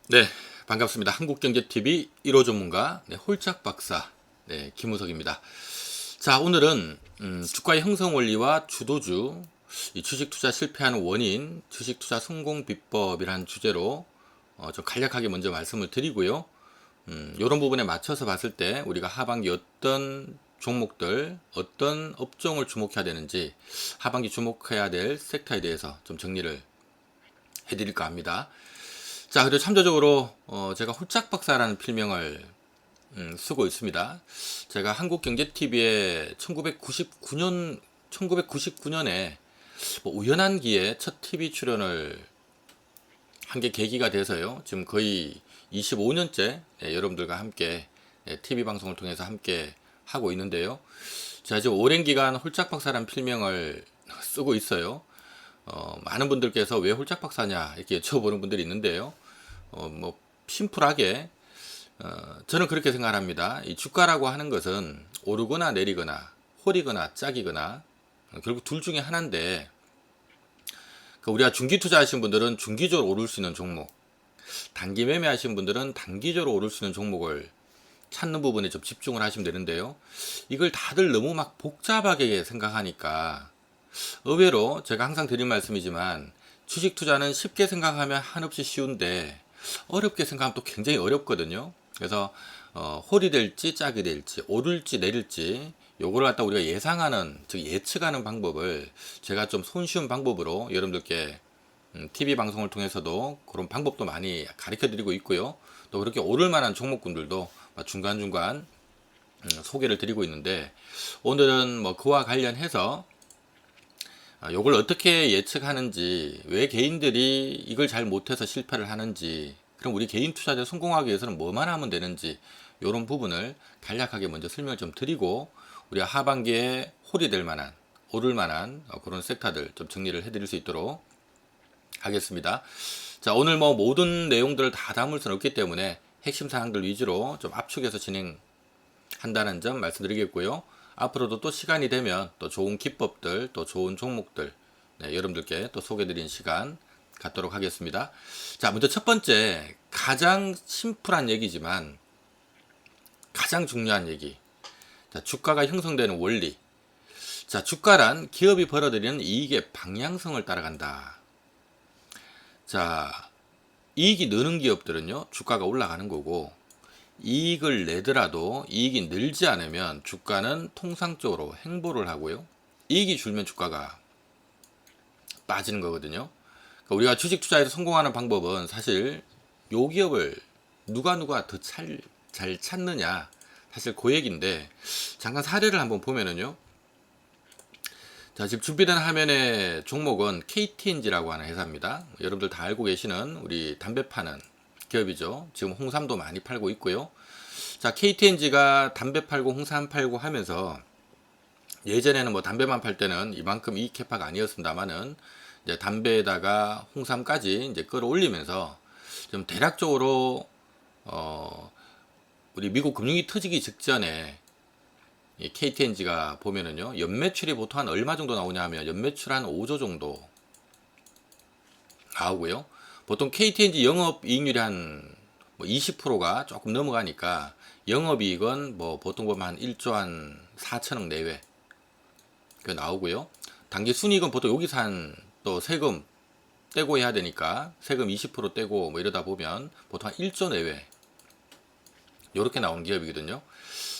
네, 반갑습니다. 한국경제TV 1호 전문가, 홀짝 박사, 김우석입니다. 자, 오늘은 주가의 형성 원리와 주도주, 이 주식 투자 실패하는 원인, 주식 투자 성공 비법이라는 주제로 좀 간략하게 먼저 말씀을 드리고요. 이런 부분에 맞춰서 봤을 때 우리가 하반기 어떤 종목들, 어떤 업종을 주목해야 되는지, 하반기 주목해야 될 섹터에 대해서 좀 정리를 해드릴까 합니다. 자, 그리고 참조적으로 제가 홀짝 박사라는 필명을 쓰고 있습니다. 제가 한국경제TV에 1999년에 우연한 기회에 첫 TV 출연을 한 게 계기가 돼서요. 지금 거의 25년째 여러분들과 함께 TV 방송을 통해서 함께 하고 있는데요. 제가 지금 오랜 기간 홀짝 박사라는 필명을 쓰고 있어요. 많은 분들께서 왜 홀짝 박사냐 이렇게 여쭤보는 분들이 있는데요. 심플하게 저는 그렇게 생각합니다. 이 주가라고 하는 것은 오르거나 내리거나 홀이거나 짝이거나 결국 둘 중에 하나인데, 우리가 중기 투자하신 분들은 중기적으로 오를 수 있는 종목, 단기 매매하신 분들은 단기적으로 오를 수 있는 종목을 찾는 부분에 좀 집중을 하시면 되는데요. 이걸 다들 너무 막 복잡하게 생각하니까 의외로 제가 항상 드린 말씀이지만 주식 투자는 쉽게 생각하면 한없이 쉬운데 어렵게 생각하면 또 굉장히 어렵거든요. 그래서 홀이 될지 짝이 될지 오를지 내릴지 요거를 갖다 우리가 예상하는, 즉 예측하는 방법을 제가 좀 손쉬운 방법으로 여러분들께 TV 방송을 통해서도 그런 방법도 많이 가르쳐 드리고 있고요. 또 그렇게 오를 만한 종목군들도 중간중간 소개를 드리고 있는데, 오늘은 그와 관련해서 요걸 어떻게 예측하는지, 왜 개인들이 이걸 잘 못해서 실패를 하는지, 그럼 우리 개인 투자자 성공하기 위해서는 뭐만 하면 되는지, 이런 부분을 간략하게 먼저 설명을 좀 드리고 우리가 하반기에 홀이 될 만한, 오를 만한 그런 섹터들 좀 정리를 해드릴 수 있도록 하겠습니다. 자, 오늘 모든 내용들을 다 담을 수는 없기 때문에 핵심 사항들 위주로 좀 압축해서 진행한다는 점 말씀드리겠고요. 앞으로도 또 시간이 되면 또 좋은 기법들, 또 좋은 종목들 여러분들께 또 소개드리는 시간 갖도록 하겠습니다. 자, 먼저 첫 번째, 가장 심플한 얘기지만 가장 중요한 얘기. 자, 주가가 형성되는 원리. 자, 주가란 기업이 벌어들이는 이익의 방향성을 따라간다. 자, 이익이 느는 기업들은요, 주가가 올라가는 거고, 이익을 내더라도 이익이 늘지 않으면 주가는 통상적으로 행보를 하고요. 이익이 줄면 주가가 빠지는 거거든요. 그러니까 우리가 주식 투자에서 성공하는 방법은 사실 요 기업을 누가 더 잘 찾느냐, 사실 그 얘기인데, 잠깐 사례를 한번 보면은요. 자, 지금 준비된 화면의 종목은 KTNG라고 하는 회사입니다. 여러분들 다 알고 계시는 우리 담배 파는 기업이죠. 지금 홍삼도 많이 팔고 있고요. 자, KTNG가 담배 팔고 홍삼 팔고 하면서, 예전에는 담배만 팔 때는 이만큼 이익 캐파가 아니었습니다만은 이제 담배에다가 홍삼까지 이제 끌어올리면서 좀 대략적으로 우리 미국 금융이 터지기 직전에 이 KTNG가 보면은요, 연매출이 보통 한 얼마 정도 나오냐 하면 연매출 한 5조 정도 나오고요. 보통 KTNG 영업이익률이 한 20%가 조금 넘어가니까 영업이익은 보통 보면 한 1조 한 4천억 내외 그 나오고요. 당기 순이익은 보통 여기서 한 또 세금 떼고 해야 되니까 세금 20% 떼고 이러다 보면 보통 한 1조 내외 요렇게 나오는 기업이거든요.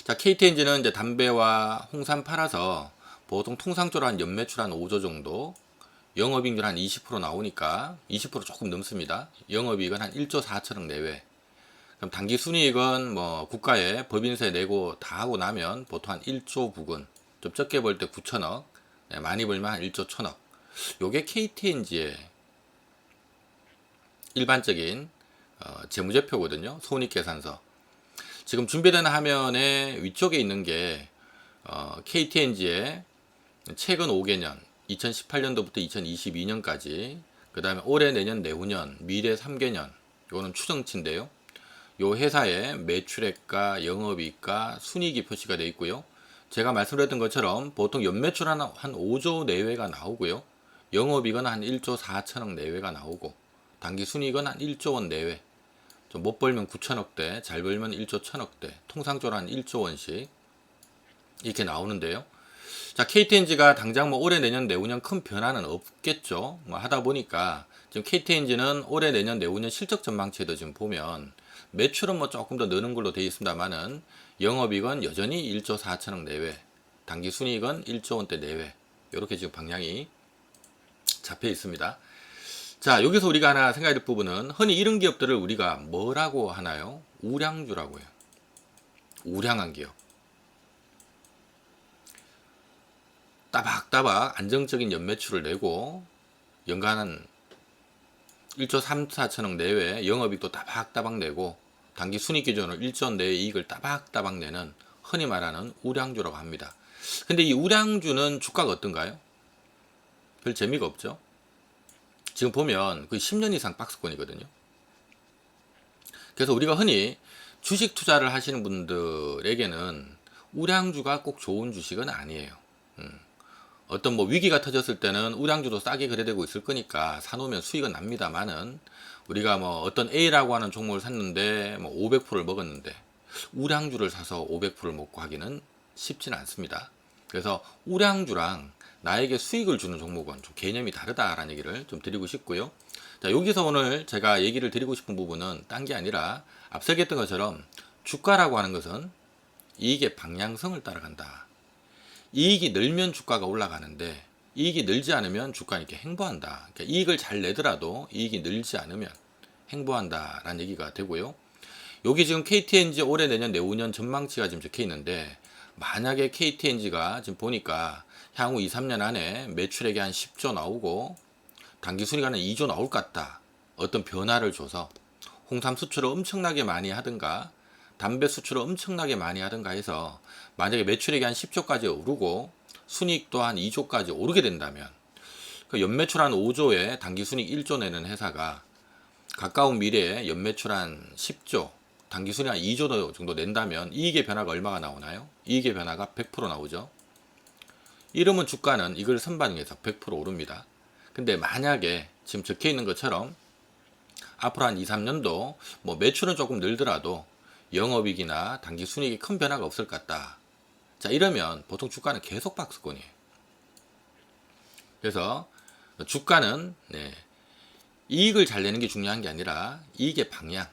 자, KTNG는 이제 담배와 홍삼 팔아서 보통 통상적으로 한 연매출 한 5조 정도, 영업이익률 한 20% 나오니까 20% 조금 넘습니다. 영업이익은 한 1조 4천억 내외. 그럼 당기 순이익은 국가에 법인세 내고 다 하고 나면 보통 한 1조 부근, 좀 적게 벌 때 9천억, 많이 벌면 한 1조 1천억. 요게 KTNG의 일반적인 재무제표거든요. 손익계산서. 지금 준비된 화면에 위쪽에 있는 게 KTNG의 최근 5개년, 2018년도부터 2022년까지, 그 다음에 올해, 내년, 내후년, 미래 3개년, 이거는 추정치인데요. 요 회사의 매출액과 영업이익과 순이익이 표시가 되어 있고요. 제가 말씀드렸던 것처럼 보통 연매출 한 5조 내외가 나오고요. 영업이익은 한 1조 4천억 내외가 나오고, 당기 순이익은 한 1조 원 내외. 좀 못 벌면 9천억대, 잘 벌면 1조 1천억대, 통상적으로 한 1조 원씩 이렇게 나오는데요. 자, KTNG가 당장 뭐 올해, 내년, 내후년 큰 변화는 없겠죠. 뭐 하다 보니까 지금 KTNG는 올해, 내년, 내후년 실적 전망치에도 지금 보면 매출은 뭐 조금 더 느는 걸로 되어 있습니다만은 영업이익은 여전히 1조 4천억 내외, 당기 순이익은 1조 원대 내외, 이렇게 지금 방향이 잡혀 있습니다. 자, 여기서 우리가 하나 생각해야 될 부분은 흔히 이런 기업들을 우리가 뭐라고 하나요? 우량주라고 해요. 우량한 기업. 따박따박 안정적인 연매출을 내고 연간 한 1조 3, 4천억 내외 영업이익도 따박따박 내고 단기 순이익 기준으로 1조 원 내외 이익을 따박따박 내는 흔히 말하는 우량주라고 합니다. 근데 이 우량주는 주가가 어떤가요? 별 재미가 없죠. 지금 보면 거의 10년 이상 박스권이거든요. 그래서 우리가 흔히 주식 투자를 하시는 분들에게는 우량주가 꼭 좋은 주식은 아니에요. 어떤 뭐 위기가 터졌을 때는 우량주도 싸게 거래되고 있을 거니까 사놓으면 수익은 납니다만은 우리가 뭐 어떤 A라고 하는 종목을 샀는데 뭐 500%를 먹었는데 우량주를 사서 500%를 먹고 하기는 쉽지는 않습니다. 그래서 우량주랑 나에게 수익을 주는 종목은 좀 개념이 다르다라는 얘기를 좀 드리고 싶고요. 자, 여기서 오늘 제가 얘기를 드리고 싶은 부분은 딴 게 아니라 앞서 얘기했던 것처럼 주가라고 하는 것은 이익의 방향성을 따라간다. 이익이 늘면 주가가 올라가는데 이익이 늘지 않으면 주가는 이렇게 횡보한다. 그러니까 이익을 잘 내더라도 이익이 늘지 않으면 횡보한다라는 얘기가 되고요. 여기 지금 KTNG 올해, 내년, 내후년 전망치가 지금 적혀 있는데 만약에 KTNG가 지금 보니까 향후 2, 3년 안에 매출액이 한 10조 나오고 단기 순이익은 2조 나올 것 같다. 어떤 변화를 줘서 홍삼 수출을 엄청나게 많이 하든가 담배 수출을 엄청나게 많이 하든가 해서 만약에 매출액이 한 10조까지 오르고 순이익도 한 2조까지 오르게 된다면 그 연매출 한 5조에 단기 순이익 1조 내는 회사가 가까운 미래에 연매출 한 10조, 단기 순이익 한 2조 정도 낸다면 이익의 변화가 얼마가 나오나요? 이익의 변화가 100% 나오죠. 이러면 주가는 이걸 선반영해서 100% 오릅니다. 근데 만약에 지금 적혀 있는 것처럼 앞으로 한 2, 3년도 뭐 매출은 조금 늘더라도 영업이익이나 단기 순이익이 큰 변화가 없을 것 같다. 자, 이러면 보통 주가는 계속 박스권이에요. 그래서 주가는 이익을 잘 내는 게 중요한 게 아니라 이익의 방향,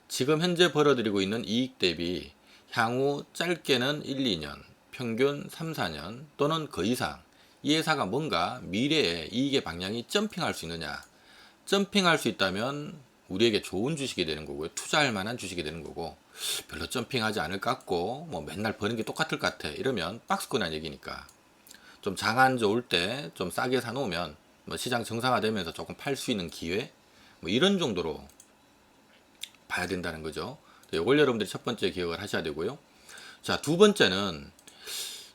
지금 현재 벌어들이고 있는 이익 대비 향후 짧게는 1, 2년, 평균 3, 4년 또는 그 이상 이 회사가 뭔가 미래에 이익의 방향이 점핑할 수 있느냐. 점핑할 수 있다면 우리에게 좋은 주식이 되는 거고요. 투자할 만한 주식이 되는 거고, 별로 점핑하지 않을 것 같고 뭐 맨날 버는 게 똑같을 것 같아 이러면 박스권이라는 얘기니까 좀 장안 좋을 때 좀 싸게 사놓으면 뭐 시장 정상화되면서 조금 팔 수 있는 기회 뭐 이런 정도로 봐야 된다는 거죠. 이걸 여러분들이 첫 번째 기억을 하셔야 되고요. 자, 두 번째는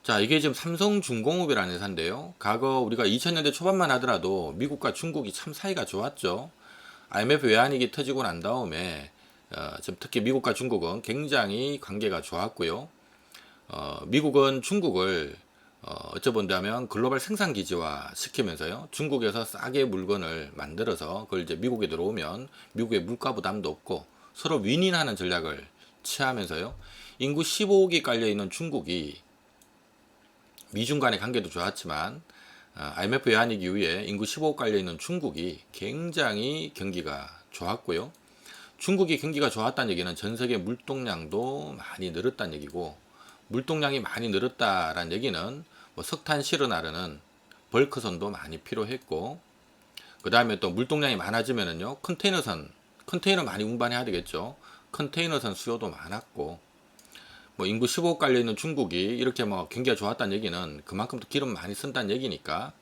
자, 이게 지금 삼성중공업이라는 회사인데요. 과거 우리가 2000년대 초반만 하더라도 미국과 중국이 참 사이가 좋았죠. IMF 외환위기 터지고 난 다음에 지금 특히 미국과 중국은 굉장히 관계가 좋았고요. 미국은 중국을 어쩌본다면 글로벌 생산 기지화 시키면서요. 중국에서 싸게 물건을 만들어서 그걸 이제 미국에 들어오면 미국의 물가 부담도 없고 서로 윈윈하는 전략을 취하면서요. 인구 15억이 깔려 있는 중국이 미중 간의 관계도 좋았지만 IMF 외환위기 이후에 인구 15억 깔려 있는 중국이 굉장히 경기가 좋았고요. 중국이 경기가 좋았다는 얘기는 전 세계 물동량도 많이 늘었다는 얘기고, 물동량이 많이 늘었다라는 얘기는 뭐 석탄 실어나르는 벌크선도 많이 필요했고, 그 다음에 또 물동량이 많아지면은요 컨테이너 많이 운반해야 되겠죠. 컨테이너선 수요도 많았고, 뭐 인구 15억 깔려 있는 중국이 이렇게 뭐 경기가 좋았다는 얘기는 그만큼 또 기름 많이 쓴다는 얘기니까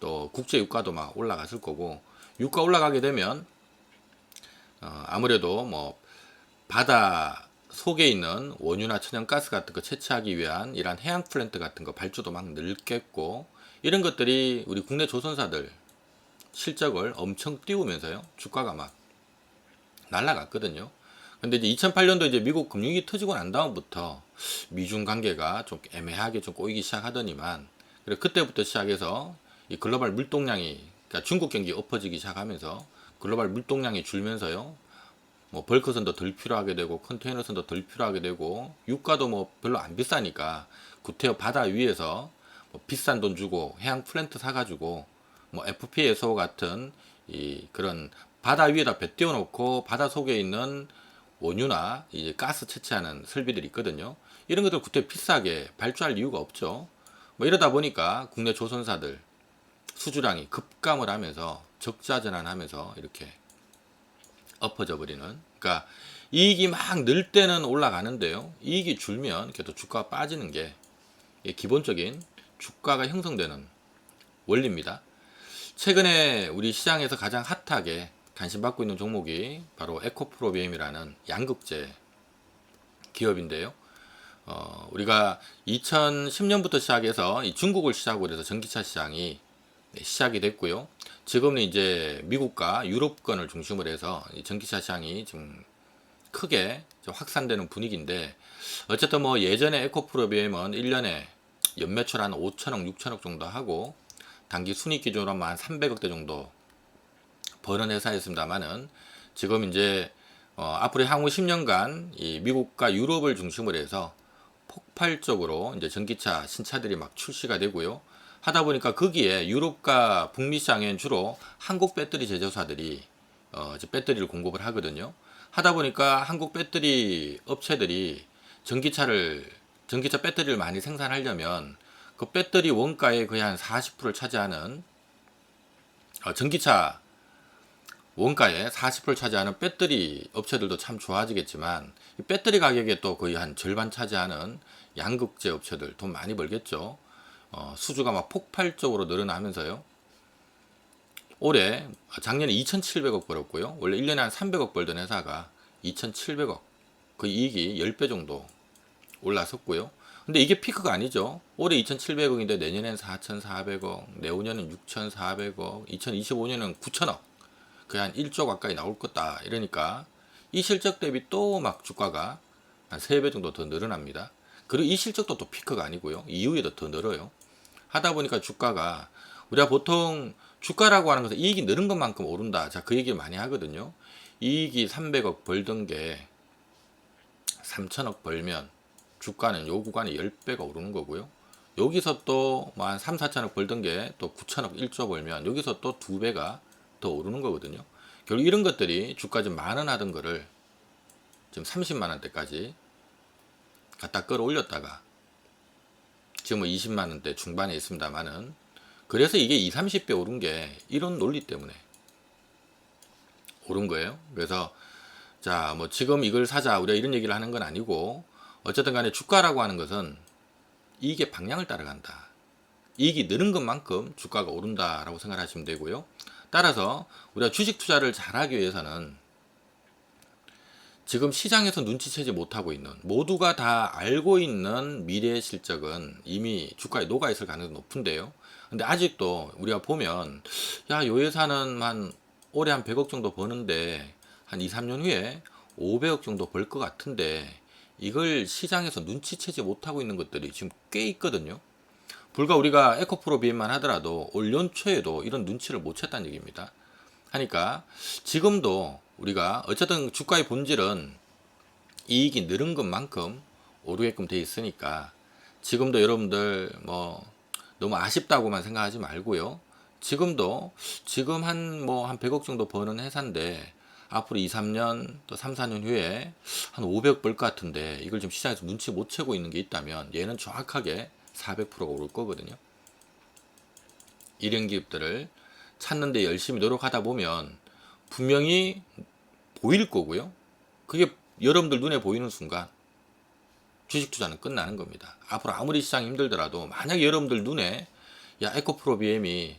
또 국제 유가도 막 올라갔을 거고, 유가 올라가게 되면 아무래도 뭐 바다 속에 있는 원유나 천연가스 같은 거 채취하기 위한 이런 해양 플랜트 같은 거 발주도 막 늘겠고, 이런 것들이 우리 국내 조선사들 실적을 엄청 띄우면서요 주가가 막 날아갔거든요. 근데 이제 2008년도 이제 미국 금융위기 터지고 난 다음부터 미중 관계가 좀 애매하게 좀 꼬이기 시작하더니만, 그래 그때부터 시작해서 이 글로벌 물동량이, 그러니까 중국 경기 엎어지기 시작하면서 글로벌 물동량이 줄면서요 뭐 벌크선도 덜 필요하게 되고 컨테이너선도 덜 필요하게 되고 유가도 뭐 별로 안 비싸니까 구태여 바다 위에서 뭐 비싼 돈 주고 해양 플랜트 사가지고 뭐 FPSO 같은 그런 바다 위에다 배 띄워놓고 바다 속에 있는 원유나 이제 가스 채취하는 설비들이 있거든요. 이런 것들 구태여 비싸게 발주할 이유가 없죠. 뭐 이러다 보니까 국내 조선사들 수주량이 급감을 하면서 적자전환하면서 이렇게 엎어져 버리는. 그러니까 이익이 막 늘 때는 올라가는데요. 이익이 줄면 계속 주가가 빠지는 게 기본적인 주가가 형성되는 원리입니다. 최근에 우리 시장에서 가장 핫하게 관심받고 있는 종목이 바로 에코프로비엠이라는 양극재 기업인데요. 우리가 2010년부터 시작해서 이 중국을 시작으로 해서 전기차 시장이 시작이 됐고요. 지금은 이제 미국과 유럽권을 중심으로 해서 이 전기차 시장이 좀 크게 좀 확산되는 분위기인데, 어쨌든 뭐 예전에 에코프로비엠은 1년에 연매출 한 5천억, 6천억 정도 하고 단기 순이익 기준으로 한 300억대 정도 버는 회사였습니다만은, 지금 이제 앞으로 향후 10년간 이 미국과 유럽을 중심으로 해서 폭발적으로 이제 전기차 신차들이 막 출시가 되고요. 하다 보니까 거기에 유럽과 북미 시장엔 주로 한국 배터리 제조사들이 이제 배터리를 공급을 하거든요. 하다 보니까 한국 배터리 업체들이 전기차 배터리를 많이 생산하려면 그 배터리 원가의 거의 한 40%를 차지하는 전기차 원가의 40%를 차지하는 배터리 업체들도 참 좋아지겠지만, 이 배터리 가격에 또 거의 한 절반 차지하는 양극재 업체들 돈 많이 벌겠죠. 수주가 막 폭발적으로 늘어나면서요. 작년에 2,700억 벌었고요. 원래 1년에 한 300억 벌던 회사가 2,700억, 그 이익이 10배 정도 올라섰고요. 근데 이게 피크가 아니죠. 올해 2,700억인데 내년엔 4,400억, 내후년은 6,400억, 2025년은 9,000억, 거의 한 1조 가까이 나올 거다. 이러니까 이 실적 대비 또 막 주가가 한 3배 정도 더 늘어납니다. 그리고 이 실적도 또 피크가 아니고요. 이후에도 더 늘어요. 하다 보니까 주가가, 우리가 보통 주가라고 하는 것은 이익이 늘은 것만큼 오른다. 자, 그 얘기를 많이 하거든요. 이익이 300억 벌던 게 3천억 벌면 주가는 요 구간에 10배가 오르는 거고요. 여기서 또 뭐 한 3, 4천억 벌던 게 또 9천억 1조 벌면 여기서 또 2배가 더 오르는 거거든요. 결국 이런 것들이 주가 좀 만원 하던 거를 지금 30만 원대까지 갖다 끌어올렸다가 지금 뭐 20만 원대 중반에 있습니다만은, 그래서 이게 2, 30배 오른 게 이런 논리 때문에 오른 거예요. 그래서 자, 뭐 지금 이걸 사자 우리가 이런 얘기를 하는 건 아니고, 어쨌든 간에 주가라고 하는 것은 이익의 방향을 따라간다. 이익이 느는 것만큼 주가가 오른다라고 생각하시면 되고요. 따라서 우리가 주식 투자를 잘하기 위해서는 지금 시장에서 눈치채지 못하고 있는, 모두가 다 알고 있는 미래의 실적은 이미 주가에 녹아 있을 가능성이 높은데요. 근데 아직도 우리가 보면, 야, 요 회사는 올해 한 100억 정도 버는데 한 2, 3년 후에 500억 정도 벌 것 같은데, 이걸 시장에서 눈치채지 못하고 있는 것들이 지금 꽤 있거든요. 불과 우리가 에코프로비엠만 하더라도 올 연초에도 이런 눈치를 못 챘다는 얘기입니다. 하니까 지금도 우리가 어쨌든 주가의 본질은 이익이 늘은 것만큼 오르게끔 돼 있으니까, 지금도 여러분들 뭐 너무 아쉽다고만 생각하지 말고요. 지금도 지금 한 100억 정도 버는 회사인데 앞으로 2, 3년 또 3, 4년 후에 한 500억 벌 것 같은데, 이걸 지금 시장에서 눈치 못 채고 있는 게 있다면 얘는 정확하게 400%가 오를 거거든요. 이런 기업들을 찾는데 열심히 노력하다 보면 분명히 보일 거고요. 그게 여러분들 눈에 보이는 순간 주식 투자는 끝나는 겁니다. 앞으로 아무리 시장이 힘들더라도 만약에 여러분들 눈에 야, 에코프로비엠이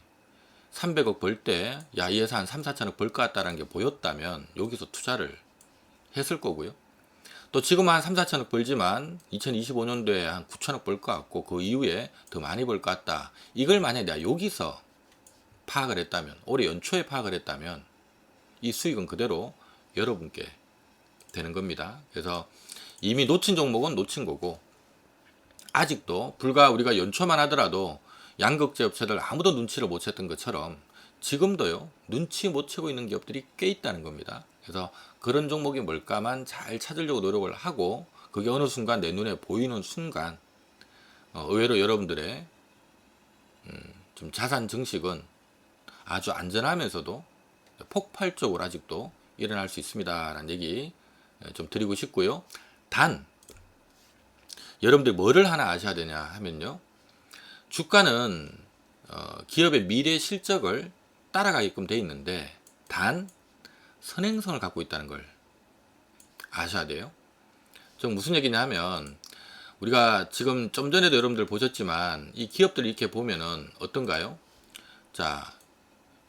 300억 벌 때 야, 이 회사 한 3, 4천억 벌 것 같다라는 게 보였다면 여기서 투자를 했을 거고요. 또 지금 한 3, 4천억 벌지만 2025년도에 한 9천억 벌 것 같고 그 이후에 더 많이 벌 것 같다. 이걸 만약에 내가 여기서 파악을 했다면, 올해 연초에 파악을 했다면 이 수익은 그대로 여러분께 되는 겁니다. 그래서 이미 놓친 종목은 놓친 거고, 아직도 불과 우리가 연초만 하더라도 양극재 업체들 아무도 눈치를 못 챘던 것처럼 지금도요, 눈치 못 채고 있는 기업들이 꽤 있다는 겁니다. 그래서 그런 종목이 뭘까만 잘 찾으려고 노력을 하고, 그게 어느 순간 내 눈에 보이는 순간, 의외로 여러분들의 좀 자산 증식은 아주 안전하면서도 폭발적으로 아직도 일어날 수 있습니다 라는 얘기 좀 드리고 싶고요. 단 여러분들이 뭐를 하나 아셔야 되냐 하면요, 주가는 기업의 미래 실적을 따라가게끔 돼 있는데 단 선행성을 갖고 있다는 걸 아셔야 돼요. 좀 무슨 얘기냐 하면, 우리가 지금 좀 전에도 여러분들 보셨지만 이 기업들 이렇게 보면은 어떤가요? 자,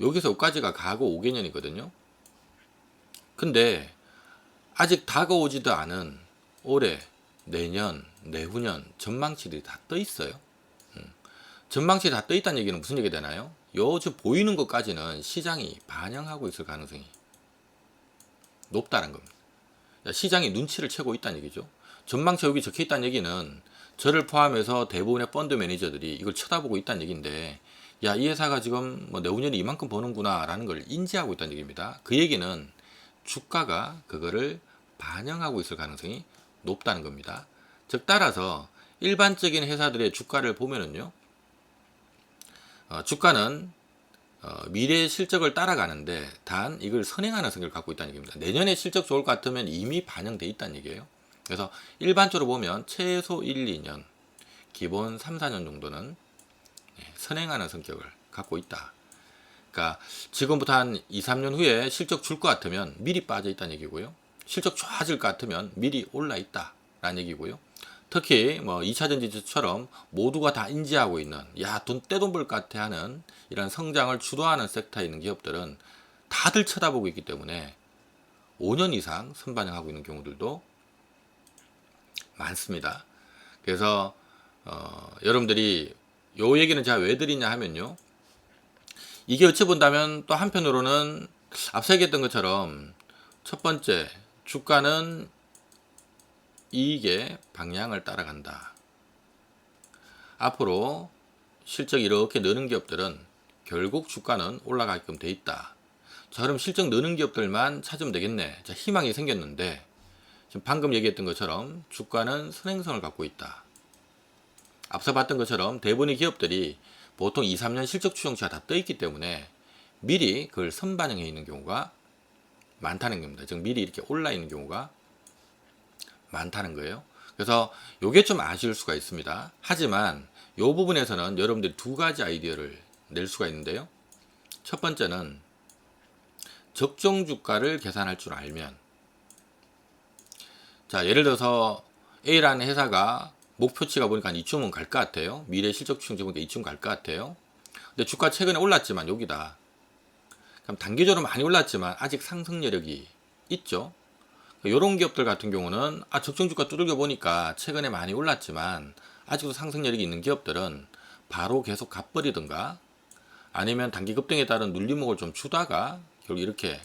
여기서 여기까지가 과거 5개년이거든요. 근데 아직 다가오지도 않은 올해, 내년, 내후년 전망치들이 다 떠 있어요. 전망치 다 떠 있다는 얘기는 무슨 얘기 되나요? 요즘 보이는 것까지는 시장이 반영하고 있을 가능성이 높다는 겁니다. 시장이 눈치를 채고 있다는 얘기죠. 전망치 여기 적혀 있다는 얘기는 저를 포함해서 대부분의 펀드 매니저들이 이걸 쳐다보고 있다는 얘기인데, 야, 이 회사가 지금 뭐 내후년에 이만큼 버는구나 라는 걸 인지하고 있다는 얘기입니다. 그 얘기는 주가가 그거를 반영하고 있을 가능성이 높다는 겁니다. 즉 따라서 일반적인 회사들의 주가를 보면은요, 주가는 미래의 실적을 따라가는데 단 이걸 선행하는 성격을 갖고 있다는 얘기입니다. 내년에 실적 좋을 것 같으면 이미 반영돼 있다는 얘기예요. 그래서 일반적으로 보면 최소 1, 2년, 기본 3, 4년 정도는 선행하는 성격을 갖고 있다. 그러니까 지금부터 한 2, 3년 후에 실적 줄 것 같으면 미리 빠져 있다는 얘기고요. 실적 좋아질 것 같으면 미리 올라 있다라는 얘기고요. 특히 뭐 2차전지처럼 모두가 다 인지하고 있는, 야, 돈 떼돈 벌 것 같아 하는 이런 성장을 주도하는 섹터에 있는 기업들은 다들 쳐다보고 있기 때문에 5년 이상 선반영하고 있는 경우들도 많습니다. 그래서 여러분들이 요 얘기는 제가 왜 드리냐 하면요, 이게 어찌 본다면 또 한편으로는 앞서 얘기했던 것처럼 첫 번째, 주가는 이익의 방향을 따라간다. 앞으로 실적이 이렇게 느는 기업들은 결국 주가는 올라가게끔 돼 있다. 자, 그럼 실적 느는 기업들만 찾으면 되겠네. 자, 희망이 생겼는데 지금 방금 얘기했던 것처럼 주가는 선행성을 갖고 있다. 앞서 봤던 것처럼 대부분의 기업들이 보통 2, 3년 실적 추정치가 다 떠 있기 때문에 미리 그걸 선반영해 있는 경우가 많다는 겁니다. 즉 미리 이렇게 올라 있는 경우가 많다는 거예요. 그래서 요게 좀 아쉬울 수가 있습니다. 하지만 요 부분에서는 여러분들이 두 가지 아이디어를 낼 수가 있는데요. 첫 번째는 적정 주가를 계산할 줄 알면, 자, 예를 들어서 A라는 회사가 목표치가 보니까 이쯤은 갈 것 같아요. 미래 실적 추정치 보니까 이쯤 갈 것 같아요. 근데 주가 최근에 올랐지만 여기다. 그럼 단기적으로 많이 올랐지만 아직 상승 여력이 있죠. 이런 기업들 같은 경우는 적정 주가 두들겨 보니까 최근에 많이 올랐지만 아직도 상승 여력이 있는 기업들은 바로 계속 gat버리든가 아니면 단기 급등에 따른 눌림목을 좀 주다가 결국 이렇게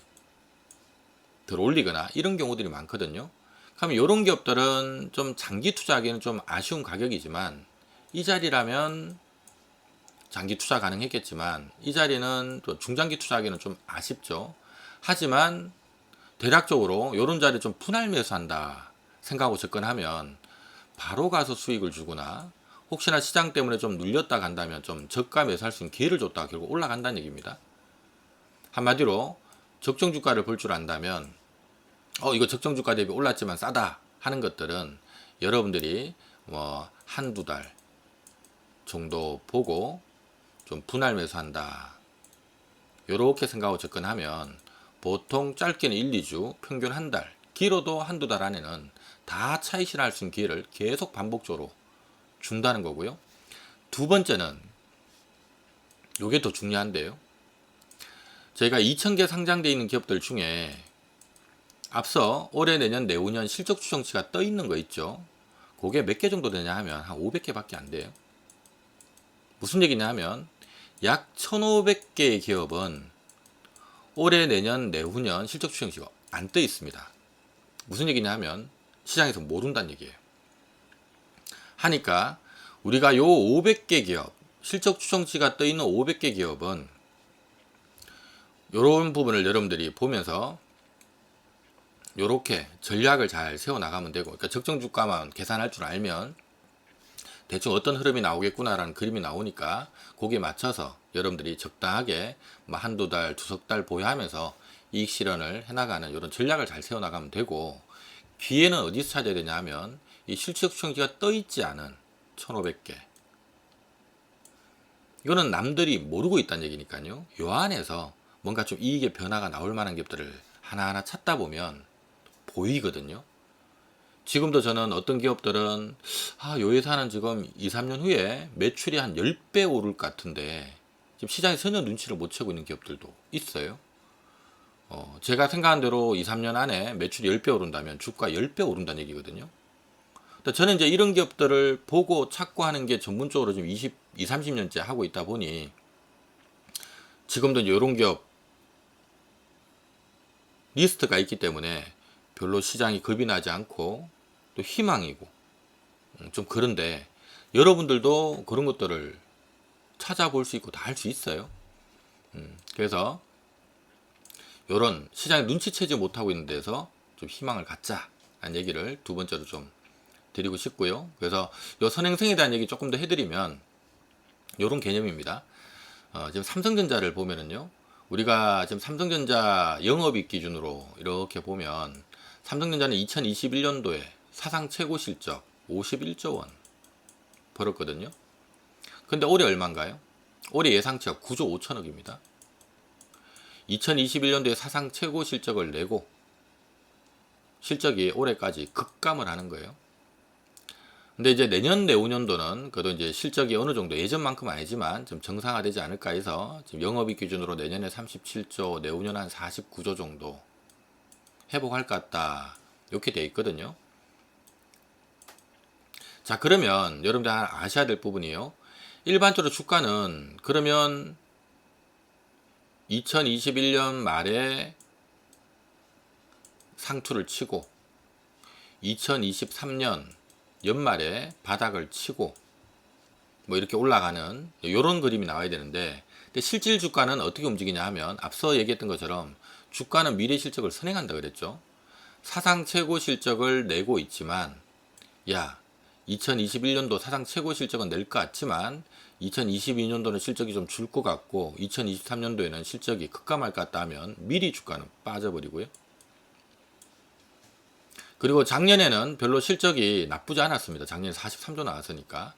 들 올리거나 이런 경우들이 많거든요. 그러면 이런 기업들은 좀 장기 투자하기에는 좀 아쉬운 가격이지만, 이 자리라면 장기 투자 가능했겠지만 이 자리는 또 중장기 투자하기는 좀 아쉽죠. 하지만 대략적으로 이런 자리 좀 분할 매수한다 생각하고 접근하면 바로 가서 수익을 주거나, 혹시나 시장 때문에 좀 눌렸다 간다면 좀 저가 매수할 수 있는 기회를 줬다가 결국 올라간다는 얘기입니다. 한마디로 적정 주가를 볼 줄 안다면 이거 적정 주가 대비 올랐지만 싸다 하는 것들은 여러분들이 뭐 한두 달 정도 보고 좀 분할 매수한다, 요렇게 생각하고 접근하면 보통 짧게는 1, 2주, 평균 한 달, 길어도 한두 달 안에는 다 차익 실현할 수 있는 기회를 계속 반복적으로 준다는 거고요. 두 번째는 요게 더 중요한데요. 저희가 2,000개 상장되어 있는 기업들 중에 앞서 올해, 내년, 내후년 실적 추정치가 떠 있는 거 있죠. 그게 몇 개 정도 되냐 하면 한 500개밖에 안 돼요. 무슨 얘기냐 하면 약 1,500개의 기업은 올해, 내년, 내후년 실적 추정치가 안 떠 있습니다. 무슨 얘기냐 하면 시장에서 모른다는 얘기예요. 하니까 우리가 요 500개 기업, 실적 추정치가 떠 있는 500개 기업은 요런 부분을 여러분들이 보면서 요렇게 전략을 잘 세워 나가면 되고, 그러니까 적정 주가만 계산할 줄 알면 대충 어떤 흐름이 나오겠구나라는 그림이 나오니까 거기에 맞춰서 여러분들이 적당하게 뭐 한두 달, 두석 달 보유하면서 이익 실현을 해나가는 이런 전략을 잘 세워 나가면 되고, 기회는 어디서 찾아야 되냐 하면 이 실적 추정치가 떠 있지 않은 1500개, 이거는 남들이 모르고 있다는 얘기니까요. 요 안에서 뭔가 좀 이익의 변화가 나올 만한 기업들을 하나하나 찾다 보면 보이거든요. 지금도 저는 어떤 기업들은 요 회사는 지금 2, 3년 후에 매출이 한 10배 오를 것 같은데 지금 시장에 전혀 눈치를 못 채고 있는 기업들도 있어요. 제가 생각한 대로 2, 3년 안에 매출이 10배 오른다면 주가 10배 오른다는 얘기거든요. 저는 이제 이런 기업들을 보고 찾고 하는 게 전문적으로 지금 20, 30년째 하고 있다 보니 지금도 이제 이런 기업 리스트가 있기 때문에 별로 시장이 겁이 나지 않고 또 희망이고 좀 그런데, 여러분들도 그런 것들을 찾아볼 수 있고 다 할 수 있어요. 그래서 이런 시장에 눈치채지 못하고 있는 데서 좀 희망을 갖자 라는 얘기를 두 번째로 좀 드리고 싶고요. 그래서 요 선행성에 대한 얘기 조금 더 해드리면 요런 개념입니다. 지금 삼성전자를 보면은요, 우리가 지금 삼성전자 영업이익 기준으로 이렇게 보면 삼성전자는 2021년도에 사상 최고 실적 51조 원 벌었거든요. 근데 올해 얼마인가요? 올해 예상치가 9조 5천억입니다. 2021년도에 사상 최고 실적을 내고 실적이 올해까지 급감을 하는 거예요. 근데 이제 내년 내후년도는 그래도 이제 실적이 어느 정도 예전만큼은 아니지만 좀 정상화되지 않을까 해서 지금 영업이익 기준으로 내년에 37조, 내후년 한 49조 정도 회복할 것 같다, 이렇게 돼 있거든요. 자, 그러면 여러분들 아셔야 될 부분이요. 일반적으로 주가는 그러면 2021년 말에 상투를 치고 2023년 연말에 바닥을 치고 뭐 이렇게 올라가는 이런 그림이 나와야 되는데, 근데 실질 주가는 어떻게 움직이냐 하면 앞서 얘기했던 것처럼 주가는 미래 실적을 선행한다 그랬죠. 사상 최고 실적을 내고 있지만, 2021년도 사상 최고 실적은 낼 것 같지만 2022년도는 실적이 좀 줄 것 같고 2023년도에는 실적이 급감할 것 같다 하면 미리 주가는 빠져버리고요. 그리고 작년에는 별로 실적이 나쁘지 않았습니다. 작년에 43조 나왔으니까.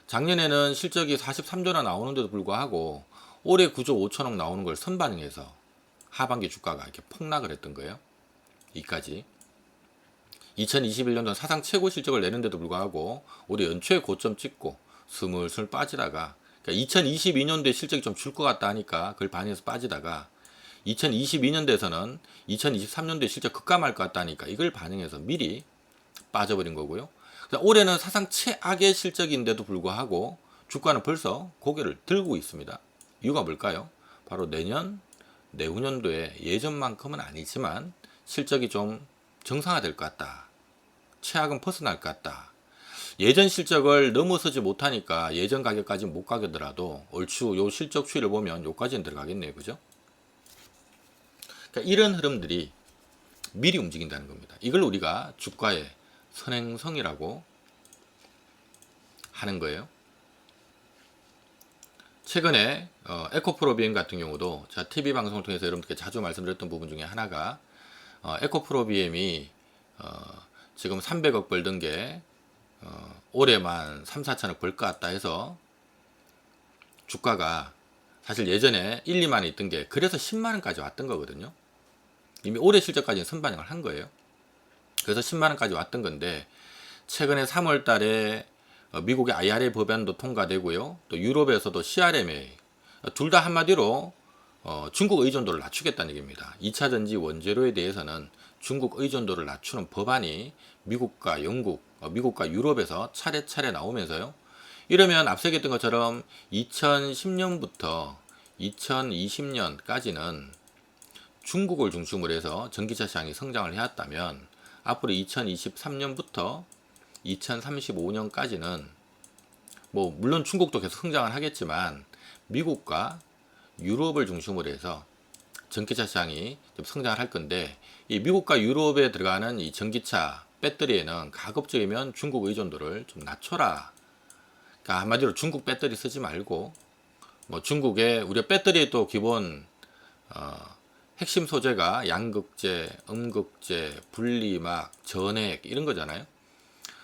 작년에는 실적이 43조나 나오는데도 불구하고 올해 9조 5천억 나오는 걸 선반영해서 하반기 주가가 이렇게 폭락을 했던 거예요. 이까지. 2021년도는 사상 최고 실적을 내는데도 불구하고 올해 연초에 고점 찍고 스물스물 빠지다가, 그러니까 2022년도에 실적이 좀 줄 것 같다 하니까 그걸 반영해서 빠지다가 2022년도에서는 2023년도에 실적 급감할 것 같다니까 이걸 반영해서 미리 빠져버린 거고요. 올해는 사상 최악의 실적인데도 불구하고 주가는 벌써 고개를 들고 있습니다. 이유가 뭘까요? 바로 내년, 내후년도에 예전만큼은 아니지만 실적이 좀 정상화될 것 같다. 최악은 벗어날 것 같다. 예전 실적을 넘어서지 못하니까 예전 가격까지 못 가더라도 얼추 요 실적 추이를 보면 요까지는 들어가겠네요. 그죠? 그러니까 이런 흐름들이 미리 움직인다는 겁니다. 이걸 우리가 주가의 선행성이라고 하는 거예요. 최근에 에코프로비엠 같은 경우도 제가 TV 방송을 통해서 여러분들께 자주 말씀드렸던 부분 중에 하나가 에코프로비엠이 지금 300억 벌던 게 올해만 3, 4천억 벌 것 같다 해서 주가가 사실 예전에 1, 2만 원 있던 게 그래서 10만 원까지 왔던 거거든요. 이미 올해 실적까지는 선반영을 한 거예요. 그래서 10만 원까지 왔던 건데 최근에 3월 달에 미국의 IRA 법안도 통과되고요. 또 유럽에서도 CRMA, 둘 다 한마디로 중국 의존도를 낮추겠다는 얘기입니다. 2차 전지 원재료에 대해서는 중국 의존도를 낮추는 법안이 미국과 영국, 미국과 유럽에서 차례차례 나오면서요. 이러면 앞서 얘기했던 것처럼 2010년부터 2020년까지는 중국을 중심으로 해서 전기차 시장이 성장을 해왔다면 앞으로 2023년부터 2035년까지는 뭐 물론 중국도 계속 성장을 하겠지만 미국과 유럽을 중심으로 해서 전기차 시장이 좀 성장을 할 건데, 이 미국과 유럽에 들어가는 이 전기차 배터리에는 가급적이면 중국 의존도를 좀 낮춰라. 그러니까 한마디로 중국 배터리 쓰지 말고, 뭐 중국의 우리 배터리의 또 기본 핵심 소재가 양극재, 음극재, 분리막, 전해액 이런 거잖아요.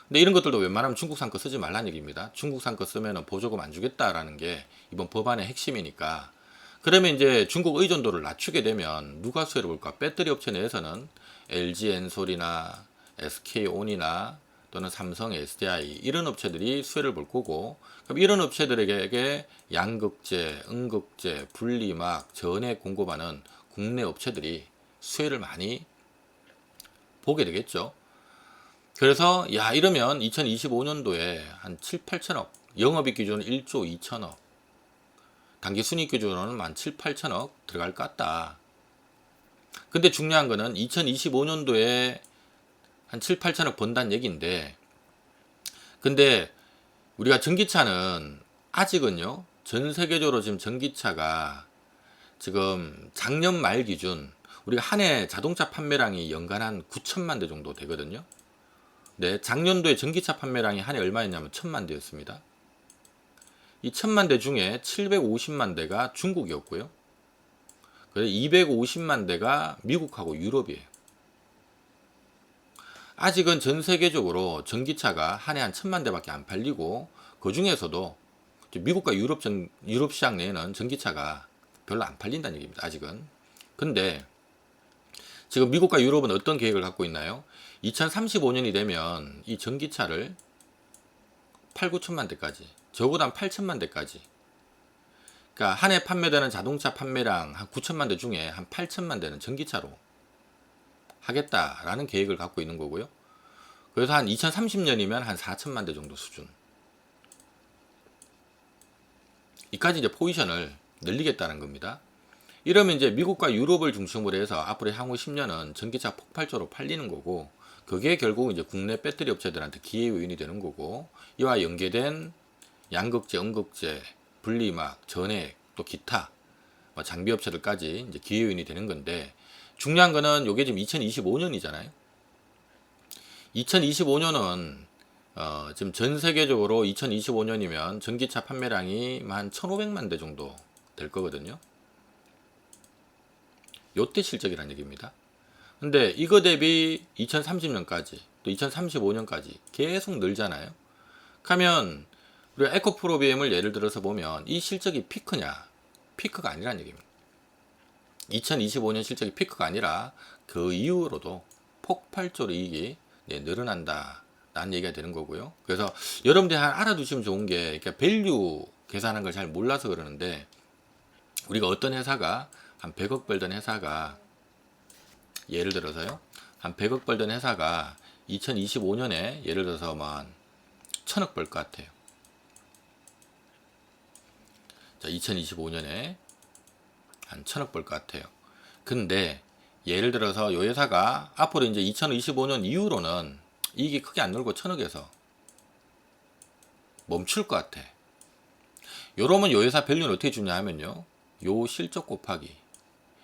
근데 이런 것들도 웬만하면 중국산 거 쓰지 말라는 얘기입니다. 중국산 거 쓰면 보조금 안 주겠다라는 게 이번 법안의 핵심이니까. 그러면 이제 중국 의존도를 낮추게 되면 누가 수혜를 볼까? 배터리 업체 내에서는 LG 엔솔이나 SK온이나 또는 삼성 SDI 이런 업체들이 수혜를 볼 거고, 그럼 이런 업체들에게 양극재, 음극재, 분리막, 전해 공급하는 국내 업체들이 수혜를 많이 보게 되겠죠. 그래서 야 이러면 2025년도에 한 7, 8천억, 영업이익 기준은 1조 2천억, 단기 순이익 기준으로는 한 7, 8천억 들어갈 것 같다. 근데 중요한 거는 2025년도에 한 7, 8천억 번다는 얘기인데, 근데 우리가 전기차는 아직은요, 전 세계적으로 지금 전기차가 지금 작년 말 기준 우리가 한 해 자동차 판매량이 연간 한 9천만 대 정도 되거든요. 네, 작년도에 전기차 판매량이 한 해 얼마였냐면 1천만 대였습니다. 이 1천만 대 중에 750만 대가 중국이었고요. 그래서 250만 대가 미국하고 유럽이에요. 아직은 전 세계적으로 전기차가 한 해 한 1천만 대밖에 안 팔리고, 그 중에서도 미국과 유럽 시장 내에는 전기차가 별로 안 팔린다는 얘기입니다. 아직은. 근데 지금 미국과 유럽은 어떤 계획을 갖고 있나요? 2035년이 되면 이 전기차를 8, 9천만 대까지, 적어도 한 8천만 대까지, 그러니까 한 해 판매되는 자동차 판매량 한 9천만 대 중에 한 8천만 대는 전기차로 하겠다라는 계획을 갖고 있는 거고요. 그래서 한 2030년이면 한 4천만 대 정도 수준. 이까지 이제 포지션을 늘리겠다는 겁니다. 이러면 이제 미국과 유럽을 중심으로 해서 앞으로 향후 10년은 전기차 폭발적으로 팔리는 거고, 그게 결국 이제 국내 배터리 업체들한테 기회 요인이 되는 거고, 이와 연계된 양극재, 음극재, 분리막, 전해액, 또 기타 장비 업체들까지 이제 기회 요인이 되는 건데, 중요한 거는 이게 지금 2025년이잖아요. 2025년은 지금 전 세계적으로 2025년이면 전기차 판매량이 한 1,500만 대 정도 될 거거든요. 요때 실적이라는 얘기입니다. 근데 이거 대비 2030년까지 또 2035년까지 계속 늘잖아요. 그러면 우리가 에코프로비엠을 예를 들어서 보면 이 실적이 피크냐? 피크가 아니라는 얘기입니다. 2025년 실적이 피크가 아니라 그 이후로도 폭발적으로 이익이 늘어난다 라는 얘기가 되는 거고요. 그래서 여러분들이 알아두시면 좋은 게, 그러니까 밸류 계산하는 걸 잘 몰라서 그러는데, 우리가 어떤 회사가 한 100억 벌던 회사가, 예를 들어서요, 한 100억 벌던 회사가 2025년에 예를 들어서 한 1000억 벌 것 같아요. 자, 2025년에 한 1000억 벌 것 같아요. 근데 예를 들어서 이 회사가 앞으로 이제 2025년 이후로는 이익이 크게 안 늘고 1000억에서 멈출 것 같아. 요러면 이 회사 밸류는 어떻게 주냐 하면요, 요 실적 곱하기,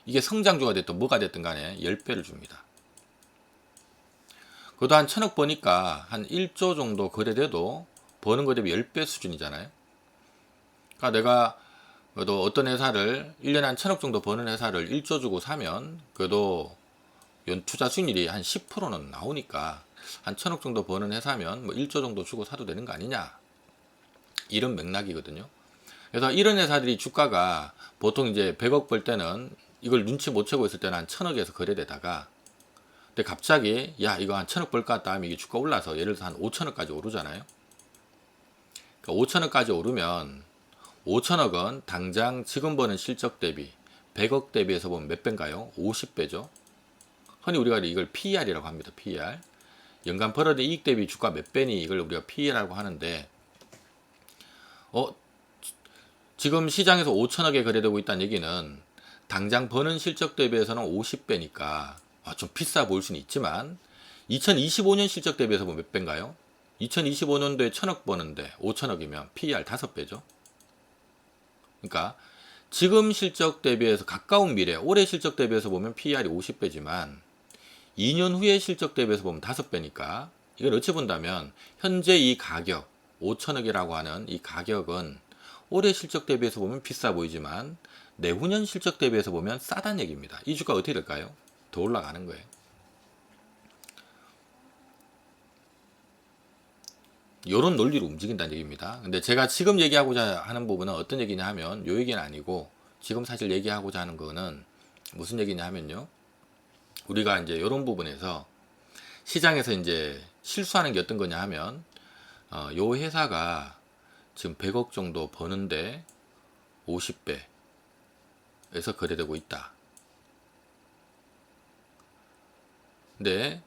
이게 성장주가 됐든 뭐가 됐든 간에 10배를 줍니다. 그것도 한 1000억 버니까 한 1조 정도 거래돼도 버는 거 대비 10배 수준이잖아요. 그러니까 내가 그래도 어떤 회사를 1년에 한 1000억 정도 버는 회사를 1조 주고 사면 그래도 연 투자 수익률이 한 10%는 나오니까 한 1000억 정도 버는 회사면 뭐 1조 정도 주고 사도 되는 거 아니냐, 이런 맥락이거든요. 그래서 이런 회사들이 주가가 보통 이제 100억 벌 때는 이걸 눈치 못 채고 있을 때는 한 1000억에서 거래되다가, 근데 갑자기 야 이거 한 1000억 벌 것 같다 하면 이게 주가 올라서 예를 들어서 한 5천억까지 오르잖아요. 그러니까 5천억까지 오르면 5천억은 당장 지금 버는 실적 대비 100억 대비해서 보면 몇 배인가요? 50배죠. 흔히 우리가 이걸 PER이라고 합니다. PER. 연간 벌어들인 이익 대비 주가 몇 배니, 이걸 우리가 PER이라고 하는데, 지금 시장에서 5천억에 거래되고 있다는 얘기는 당장 버는 실적 대비해서는 50배니까 좀 비싸 보일 수는 있지만, 2025년 실적 대비해서 보면 몇 배인가요? 2025년도에 1000억 버는데 5천억이면 PER 5배죠. 그러니까 지금 실적 대비해서 가까운 미래, 올해 실적 대비해서 보면 PER이 50배지만 2년 후에 실적 대비해서 보면 5배니까 이걸 어찌 본다면 현재 이 가격 5천억이라고 하는 이 가격은 올해 실적 대비해서 보면 비싸 보이지만 내후년 실적 대비해서 보면 싸다는 얘기입니다. 이 주가 어떻게 될까요? 더 올라가는 거예요. 이런 논리로 움직인다는 얘기입니다. 근데 제가 지금 얘기하고자 하는 부분은 어떤 얘기냐 하면 요 얘기는 아니고 지금 사실 얘기하고자 하는 거는 무슨 얘기냐 하면요. 우리가 이제 이런 부분에서 시장에서 이제 실수하는 게 어떤 거냐 하면 요 회사가 지금 100억 정도 버는데 50배에서 거래되고 있다. 근데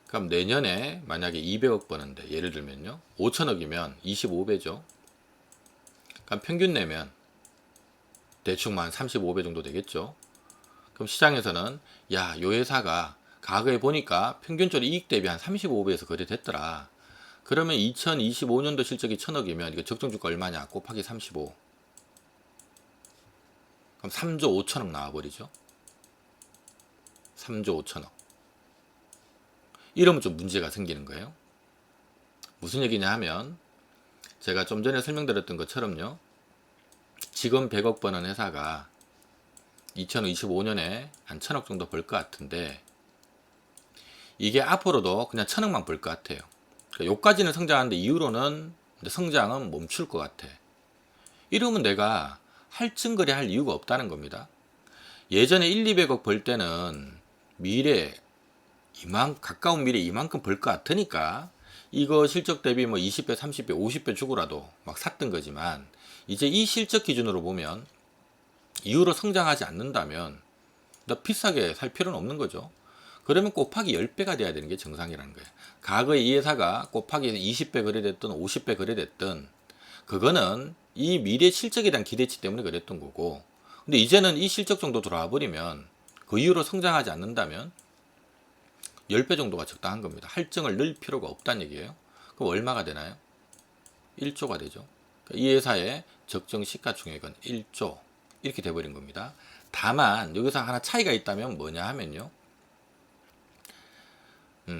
그럼 내년에 만약에 200억 버는데 예를 들면요. 5천억이면 25배죠. 그럼 평균 내면 대충 한 35배 정도 되겠죠. 그럼 시장에서는 야, 요 회사가 과거에 보니까 평균적으로 이익 대비 한 35배에서 거래됐더라. 그러면 2025년도 실적이 1000억이면 이거 적정주가 얼마냐? 곱하기 35. 그럼 3조 5천억 나와버리죠. 3조 5천억. 이러면 좀 문제가 생기는 거예요. 무슨 얘기냐 하면 제가 좀 전에 설명드렸던 것처럼요. 지금 100억 버는 회사가 2025년에 한 1000억 정도 벌 것 같은데 이게 앞으로도 그냥 1000억만 벌 것 같아요. 그러니까 요까지는 성장하는데 이후로는 성장은 멈출 것 같아. 이러면 내가 할증거래 할 이유가 없다는 겁니다. 예전에 1, 200억 벌 때는 미래 가까운 미래 이만큼 벌 것 같으니까 이거 실적 대비 뭐 20배, 30배, 50배 주고라도 막 샀던 거지만 이제 이 실적 기준으로 보면 이후로 성장하지 않는다면 더 비싸게 살 필요는 없는 거죠. 그러면 곱하기 10배가 돼야 되는 게 정상이라는 거예요. 과거에 이 회사가 곱하기 20배 거래됐든 50배 거래됐든 그거는 이 미래 실적에 대한 기대치 때문에 그랬던 거고, 근데 이제는 이 실적 정도 들어와 버리면 그 이후로 성장하지 않는다면 10배 정도가 적당한 겁니다. 할증을 넣을 필요가 없다는 얘기예요. 그럼 얼마가 되나요? 1조가 되죠. 이 회사의 적정 시가총액은 1조 이렇게 돼버린 겁니다. 다만 여기서 하나 차이가 있다면 뭐냐 하면요.